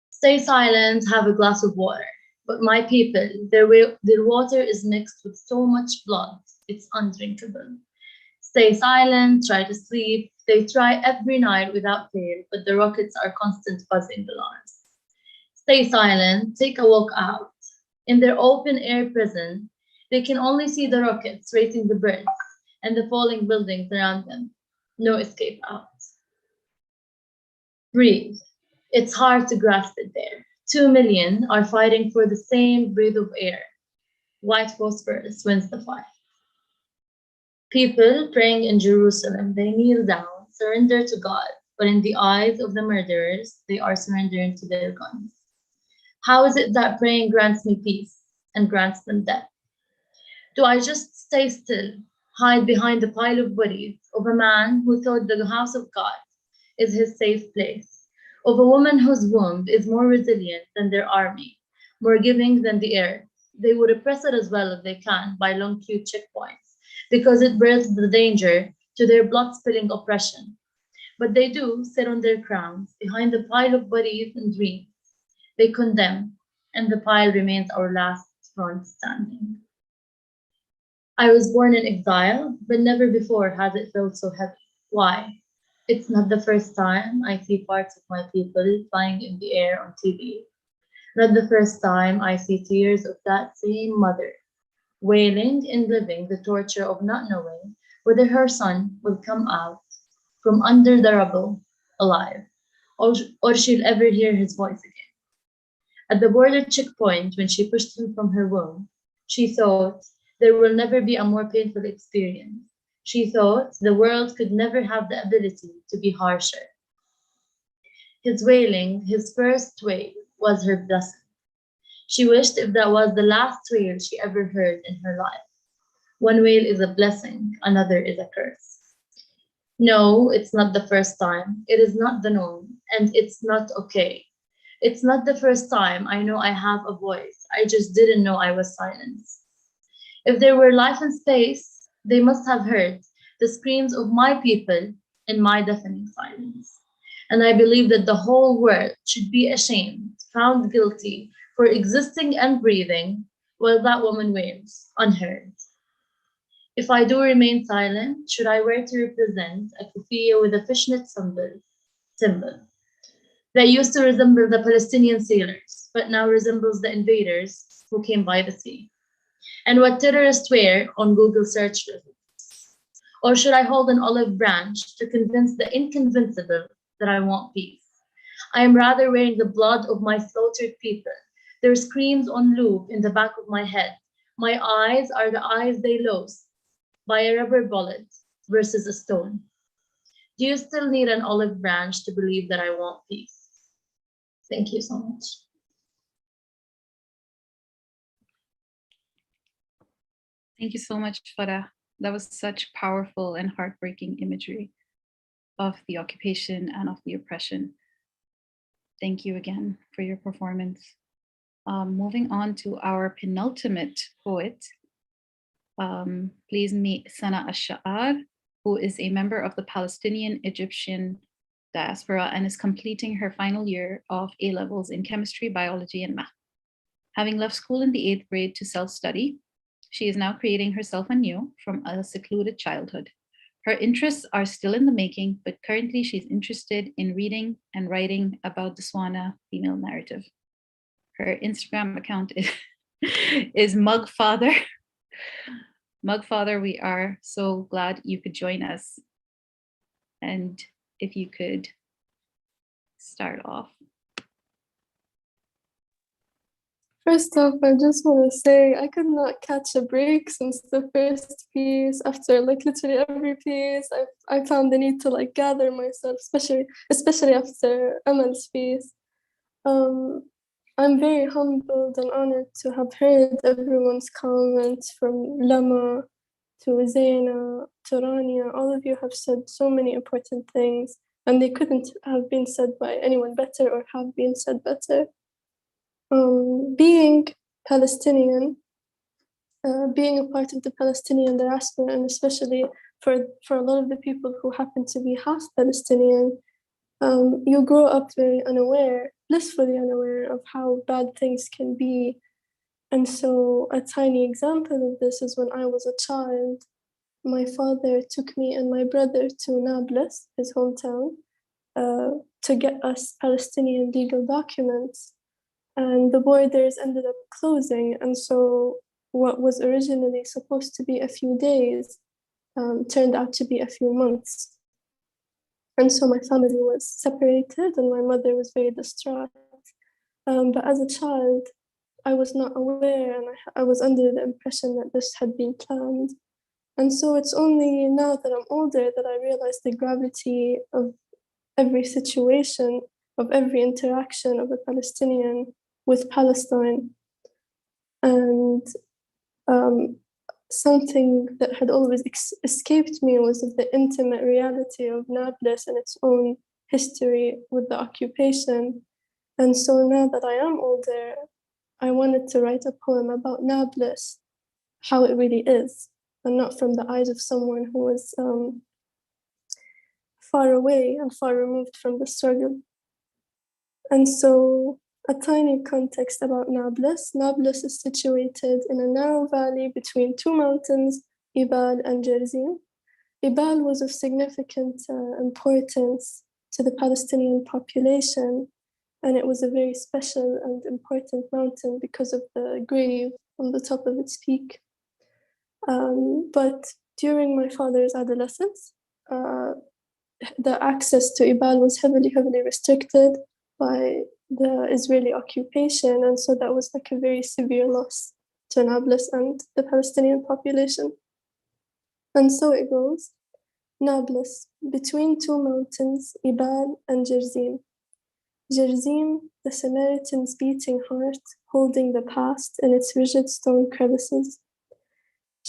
Stay silent, have a glass of water. But my people, their water is mixed with so much blood, it's undrinkable. Stay silent, try to sleep. They try every night without fail, but the rockets are constant buzzing alarms. Stay silent, take a walk out. In their open air prison, they can only see the rockets racing the birds and the falling buildings around them. No escape out. Breathe. It's hard to grasp it there. 2 million are fighting for the same breath of air. White phosphorus wins the fight. People praying in Jerusalem, they kneel down, surrender to God, but in the eyes of the murderers, they are surrendering to their guns. How is it that praying grants me peace and grants them death? Do I just stay still, hide behind the pile of bodies of a man who thought the house of God is his safe place, of a woman whose womb is more resilient than their army, more giving than the air? They would oppress it as well if they can by long queue checkpoints, because it breathes the danger to their blood-spilling oppression. But they do sit on their crowns behind the pile of bodies and dreams. They condemn, and the pile remains our last front standing. I was born in exile, but never before has it felt so heavy. Why? It's not the first time I see parts of my people flying in the air on TV. Not the first time I see tears of that same mother, wailing and living the torture of not knowing whether her son will come out from under the rubble alive, or she'll ever hear his voice again. At the border checkpoint, when she pushed him from her womb, she thought there will never be a more painful experience. She thought the world could never have the ability to be harsher. His wailing, his first wail, was her blessing. She wished if that was the last wail she ever heard in her life. One wail is a blessing, another is a curse. No, it's not the first time. It is not the norm, and it's not okay. It's not the first time I know I have a voice. I just didn't know I was silenced. If there were life in space, they must have heard the screams of my people in my deafening silence. And I believe that the whole world should be ashamed, found guilty for existing and breathing while that woman wails, unheard. If I do remain silent, should I wear to represent a kufiya with a fishnet symbol that used to resemble the Palestinian sailors, but now resembles the invaders who came by the sea? And what terrorists wear on Google search results? Or should I hold an olive branch to convince the inconvincible that I want peace? I am rather wearing the blood of my slaughtered people, their screams on loop in the back of my head, My eyes are the eyes they lost by a rubber bullet versus a stone. Do you still need an olive branch to believe that I want peace? Thank you so much.
Thank you so much, Farah. That was such powerful and heartbreaking imagery of the occupation and of the oppression. Thank you again for your performance. Moving on to our penultimate poet, please meet Sana Shaar, who is a member of the Palestinian Egyptian diaspora and is completing her final year of A-levels in chemistry, biology, and math. Having left school in the 8th grade to self-study, she is now creating herself anew from a secluded childhood. Her interests are still in the making, but currently she's interested in reading and writing about the Swana female narrative. Her Instagram account is Mugfather. Mugfather, we are so glad you could join us. And if you could start off.
First off, I just want to say I could not catch a break since the first piece. After like literally every piece, I found the need to like gather myself, especially after Amal's piece. I'm very humbled and honored to have heard everyone's comments, from Lama to Zeina to Rania. All of you have said so many important things, and they couldn't have been said by anyone better or have been said better. Being Palestinian, being a part of the Palestinian diaspora, and especially for a lot of the people who happen to be half Palestinian, you grow up very unaware, blissfully unaware of how bad things can be. And so a tiny example of this is when I was a child, my father took me and my brother to Nablus, his hometown, to get us Palestinian legal documents. And the borders ended up closing. And so what was originally supposed to be a few days turned out to be a few months. And so my family was separated and my mother was very distraught. But as a child, I was not aware, and I was under the impression that this had been planned. And so it's only now that I'm older that I realize the gravity of every situation, of every interaction of a Palestinian with Palestine. And something that had always escaped me was of the intimate reality of Nablus and its own history with the occupation. And so now that I am older, I wanted to write a poem about Nablus, how it really is, and not from the eyes of someone who was far away and far removed from the struggle. And so a tiny context about Nablus. Nablus is situated in a narrow valley between two mountains, Ibal and Jerzim. Ibal was of significant importance to the Palestinian population, and it was a very special and important mountain because of the grave on the top of its peak. But during my father's adolescence, the access to Ibal was heavily restricted by the Israeli occupation, and so that was like a very severe loss to Nablus and the Palestinian population. And so it goes. Nablus, between two mountains, Ibal and Jerzim. Jerzim, the Samaritan's beating heart, holding the past in its rigid stone crevices.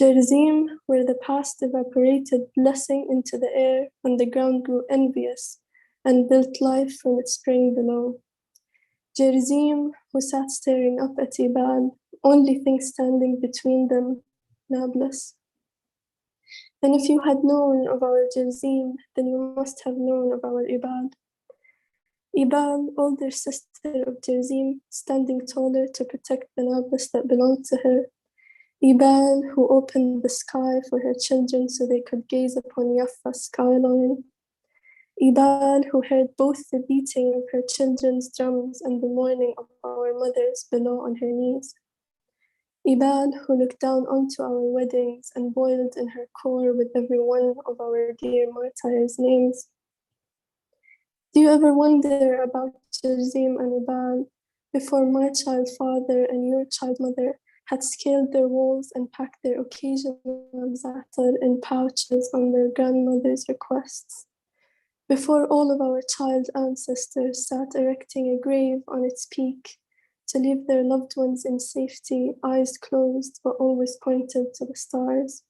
Jerzim, where the past evaporated blessing into the air and the ground grew envious and built life from its spring below. Jerzim, who sat staring up at Ibal, only thing standing between them, Nablus. And if you had known of our Jerzim, then you must have known of our Ibal. Ibal, older sister of Jerzim, standing taller to protect the Nablus that belonged to her. Ibal, who opened the sky for her children so they could gaze upon Yaffa's skyline. Ibal, who heard both the beating of her children's drums and the mourning of our mothers below on her knees. Ibal, who looked down onto our weddings and boiled in her core with every one of our dear martyrs' names. Do you ever wonder about Jerzim and Ibal? Before my child father and your child mother had scaled their walls and packed their occasional za'atar in pouches on their grandmother's requests. Before all of our child ancestors sat erecting a grave on its peak to leave their loved ones in safety, eyes closed, but always pointed to the stars.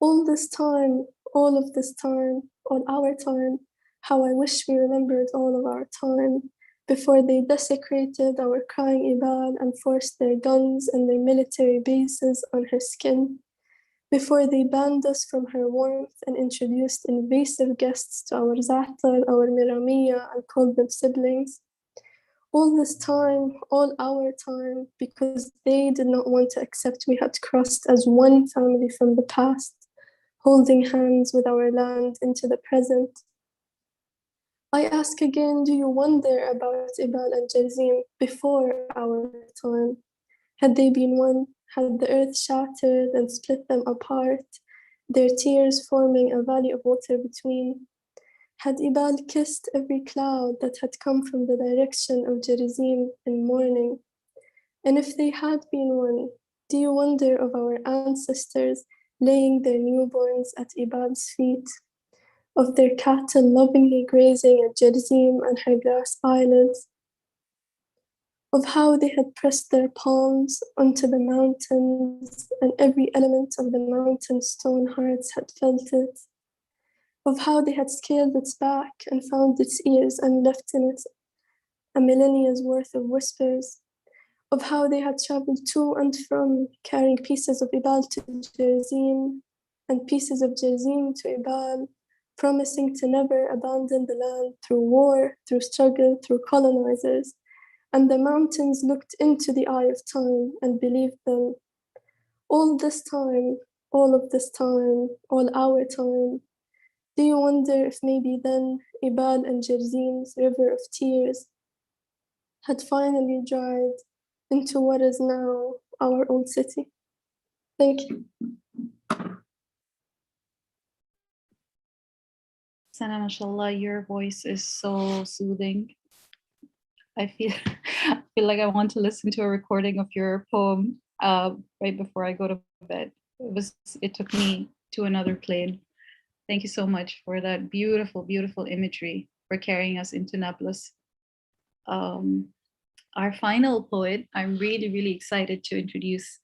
All this time, all of this time, all our time, how I wish we remembered all of our time before they desecrated our crying Ibad and forced their guns and their military bases on her skin, before they banned us from her warmth and introduced invasive guests to our Za'atar, our Miramiya, and called them siblings. All this time, all our time, because they did not want to accept we had crossed as one family from the past, holding hands with our land into the present. I ask again, do you wonder about Ibal and Jazim before our time? Had they been one? Had the earth shattered and split them apart, their tears forming a valley of water between? Had Ibal kissed every cloud that had come from the direction of Gerizim in morning? And if they had been one, do you wonder of our ancestors laying their newborns at Ibal's feet, of their cattle lovingly grazing at Gerizim and her grass islands, of how they had pressed their palms onto the mountains and every element of the mountain stone hearts had felt it, of how they had scaled its back and found its ears and left in it a millennia's worth of whispers, of how they had traveled to and from, carrying pieces of Ibal to Jerzim and pieces of Jerzim to Ibal, promising to never abandon the land through war, through struggle, through colonizers. And the mountains looked into the eye of time and believed them. All this time, all of this time, all our time, do you wonder if maybe then Ibal and Jerzim's river of tears had finally dried into what is now our old city? Thank you.
Sana, mashallah, your voice is so soothing. I feel like I want to listen to a recording of your poem right before I go to bed. It took me to another plane. Thank you so much for that beautiful, beautiful imagery, for carrying us into Nablus. Our final poet, I'm really, really excited to introduce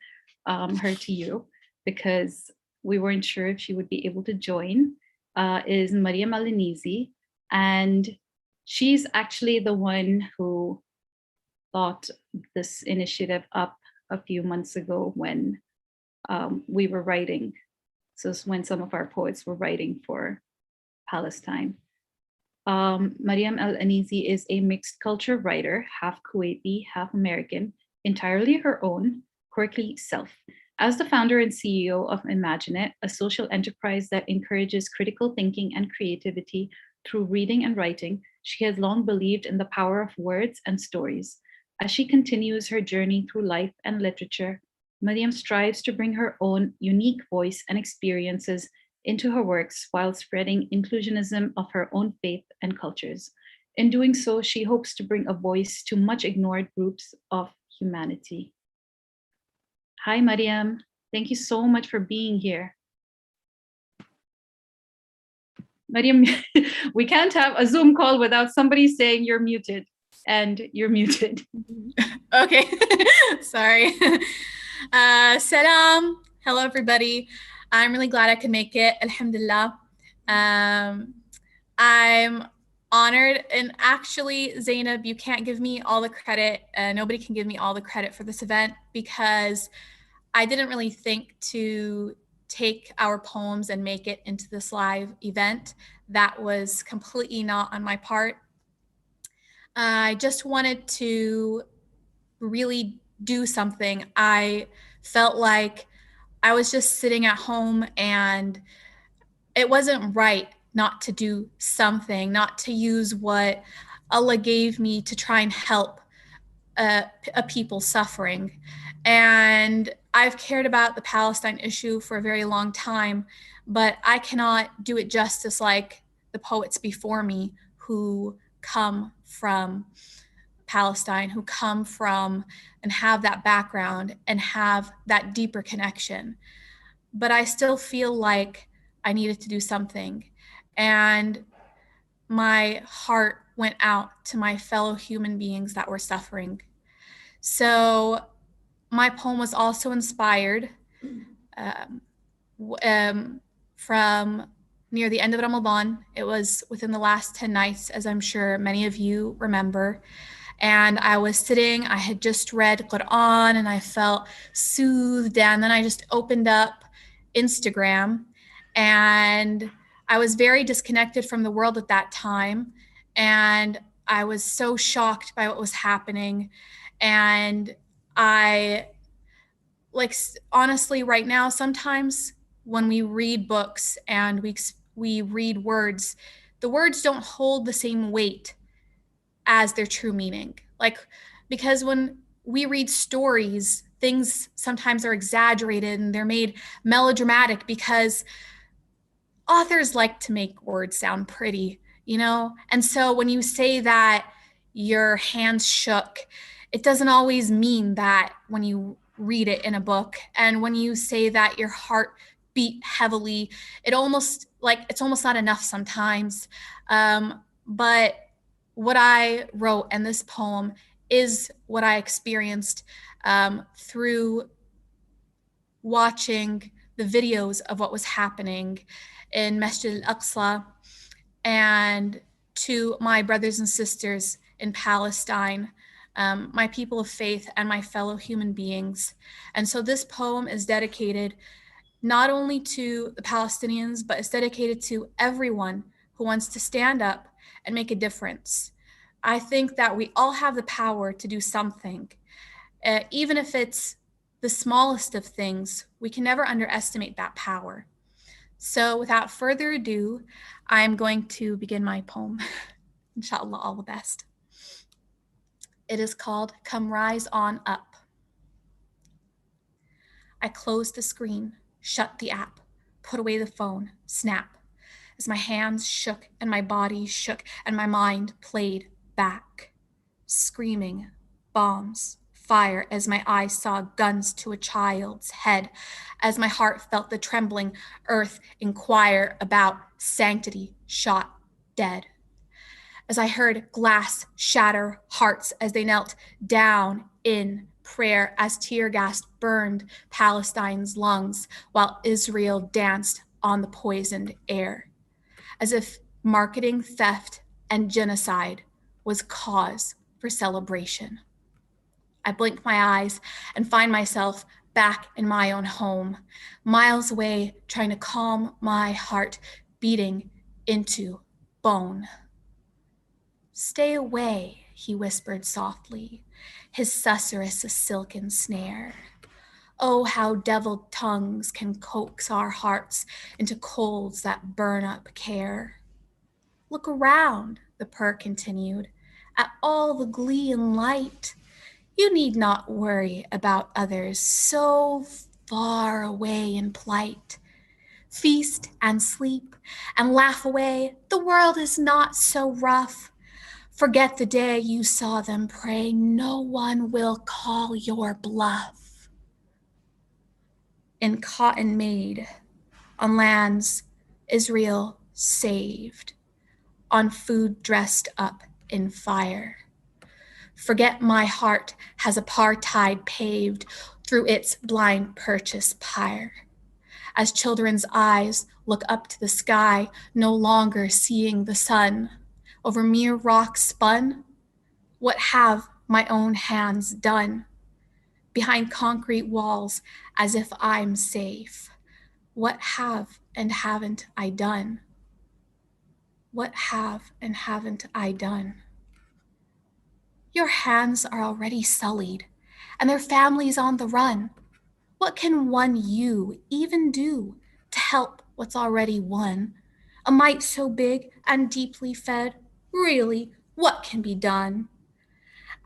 her to you because we weren't sure if she would be able to join, is Mariam El Anisi. And she's actually the one who thought this initiative up a few months ago when we were writing. So it's when some of our poets were writing for Palestine. Mariam El Anisi is a mixed culture writer, half Kuwaiti, half American, entirely her own, quirky self. As the founder and CEO of Imagine It, a social enterprise that encourages critical thinking and creativity through reading and writing, she has long believed in the power of words and stories. As she continues her journey through life and literature, Mariam strives to bring her own unique voice and experiences into her works while spreading inclusionism of her own faith and cultures. In doing so, she hopes to bring a voice to much ignored groups of humanity. Hi, Mariam. Thank you so much for being here. Mariam, we can't have a Zoom call without somebody saying you're muted, and you're muted.
Okay, sorry. Salam. Hello, everybody. I'm really glad I could make it. Alhamdulillah. I'm honored, and actually, Zainab, you can't give me all the credit. Nobody can give me all the credit for this event because I didn't really think to take our poems and make it into this live event. That was completely not on my part. I just wanted to really do something. I felt like I was just sitting at home and it wasn't right not to do something, not to use what Allah gave me to try and help a people suffering. And I've cared about the Palestine issue for a very long time, but I cannot do it justice like the poets before me who come from Palestine who come from and have that background and have that deeper connection. But I still feel like I needed to do something. And my heart went out to my fellow human beings that were suffering. So my poem was also inspired from near the end of Ramadan. It was within the last 10 nights, as I'm sure many of you remember. And I was sitting, I had just read Quran and I felt soothed. And then I just opened up Instagram and I was very disconnected from the world at that time. And I was so shocked by what was happening. And I, like, honestly, right now, sometimes when we read books and we read words, the words don't hold the same weight as their true meaning. Like, because when we read stories, things sometimes are exaggerated and they're made melodramatic because authors like to make words sound pretty, you know? And so when you say that your hands shook, it doesn't always mean that when you read it in a book. And when you say that your heart beat heavily, it's almost not enough sometimes. But what I wrote in this poem is what I experienced through watching the videos of what was happening in Masjid al-Aqsa and to my brothers and sisters in Palestine, my people of faith and my fellow human beings. And so this poem is dedicated not only to the Palestinians, but it's dedicated to everyone who wants to stand up and make a difference. I think that we all have the power to do something. Even if it's the smallest of things, we can never underestimate that power. So without further ado, I'm going to begin my poem. Inshallah, all the best. It is called Come Rise On Up. I closed the screen, shut the app, put away the phone, snap, as my hands shook and my body shook and my mind played back, screaming, bombs, fire as my eyes saw guns to a child's head, as my heart felt the trembling earth inquire about sanctity, shot dead. As I heard glass shatter hearts as they knelt down in prayer, as tear gas burned Palestine's lungs while Israel danced on the poisoned air, as if marketing theft and genocide was cause for celebration. I blink my eyes and find myself back in my own home, miles away, trying to calm my heart beating into bone. Stay away, he whispered softly, his susurrus a silken snare. Oh, how deviled tongues can coax our hearts into coals that burn up care. Look around, the purr continued, at all the glee and light. You need not worry about others so far away in plight. Feast and sleep and laugh away. The world is not so rough. Forget the day you saw them pray. No one will call your bluff. In cotton made, on lands Israel saved, on food dressed up in fire. Forget my heart has apartheid paved through its blind purchase pyre. As children's eyes look up to the sky, no longer seeing the sun, over mere rocks spun, what have my own hands done? Behind concrete walls, as if I'm safe, what have and haven't I done? What have and haven't I done? Your hands are already sullied, and their families on the run. What can one you even do to help what's already won? A might so big and deeply fed, really, what can be done?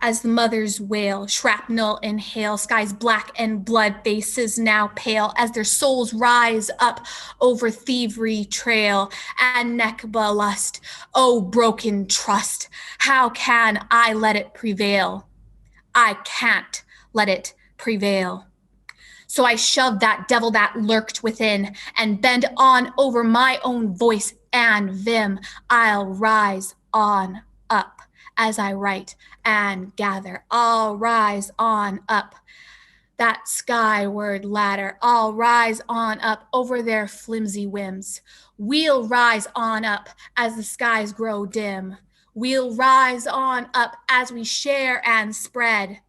as the mothers wail, shrapnel inhale, skies black and blood, faces now pale, as their souls rise up over thievery trail and Nekba lust. Oh, broken trust, how can I let it prevail? I can't let it prevail. So I shoved that devil that lurked within and bend on over my own voice and vim. I'll rise on up as I write and gather. I'll rise on up that skyward ladder. I'll rise on up over their flimsy whims. We'll rise on up as the skies grow dim. We'll rise on up as we share and spread.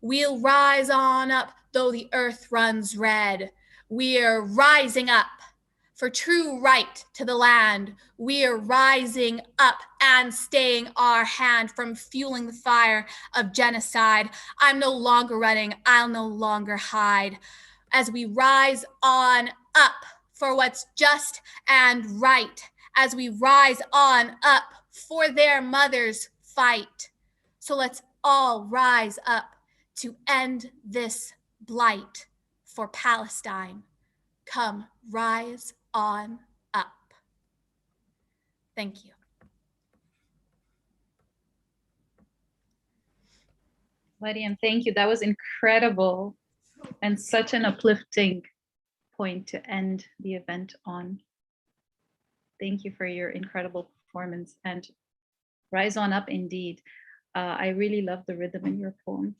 We'll rise on up though the earth runs red. We're rising up for true right to the land. We're rising up and staying our hand from fueling the fire of genocide. I'm no longer running, I'll no longer hide. As we rise on up for what's just and right, as we rise on up for their mothers' fight. So let's all rise up to end this blight for Palestine. Come, rise on up. Thank you.
Mariam, thank you. That was incredible and such an uplifting point to end the event on. Thank you for your incredible performance and rise on up indeed. I really love the rhythm in your poem.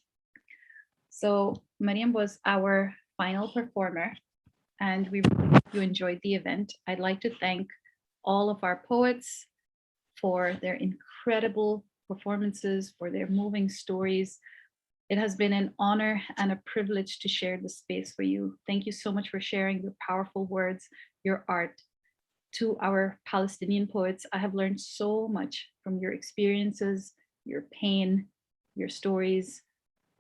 So Mariam was our final performer and we really hope you enjoyed the event. I'd like to thank all of our poets for their incredible performances, for their moving stories. It has been an honor and a privilege to share this space for you. Thank you so much for sharing your powerful words, your art. To our Palestinian poets, I have learned so much from your experiences, your pain, your stories,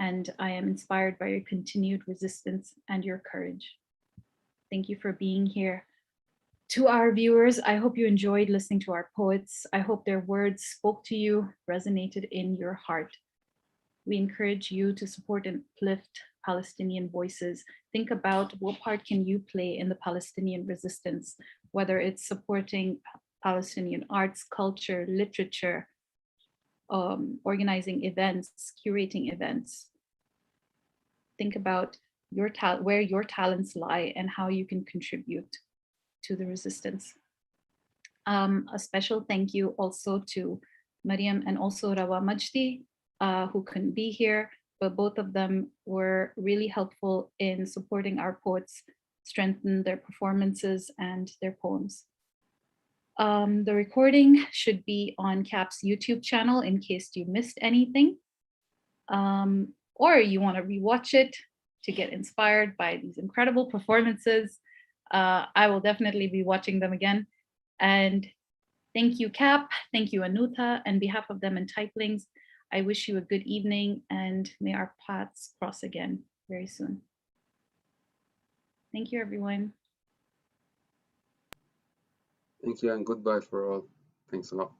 and I am inspired by your continued resistance and your courage. Thank you for being here. To our viewers, I hope you enjoyed listening to our poets. I hope their words spoke to you, resonated in your heart. We encourage you to support and uplift Palestinian voices. Think about what part can you play in the Palestinian resistance, whether it's supporting Palestinian arts, culture, literature, organizing events, curating events. Think about where your talents lie and how you can contribute to the resistance. A special thank you also to Mariam and also Rawa Majdi, who couldn't be here, but both of them were really helpful in supporting our poets, strengthen their performances and their poems. The recording should be on CAP's YouTube channel in case you missed anything, or you want to rewatch it to get inspired by these incredible performances. I will definitely be watching them again. And thank you, CAP. Thank you, Anutha. On behalf of them and Typelings, I wish you a good evening and may our paths cross again very soon. Thank you, everyone.
Thank you and goodbye for all. Thanks a lot.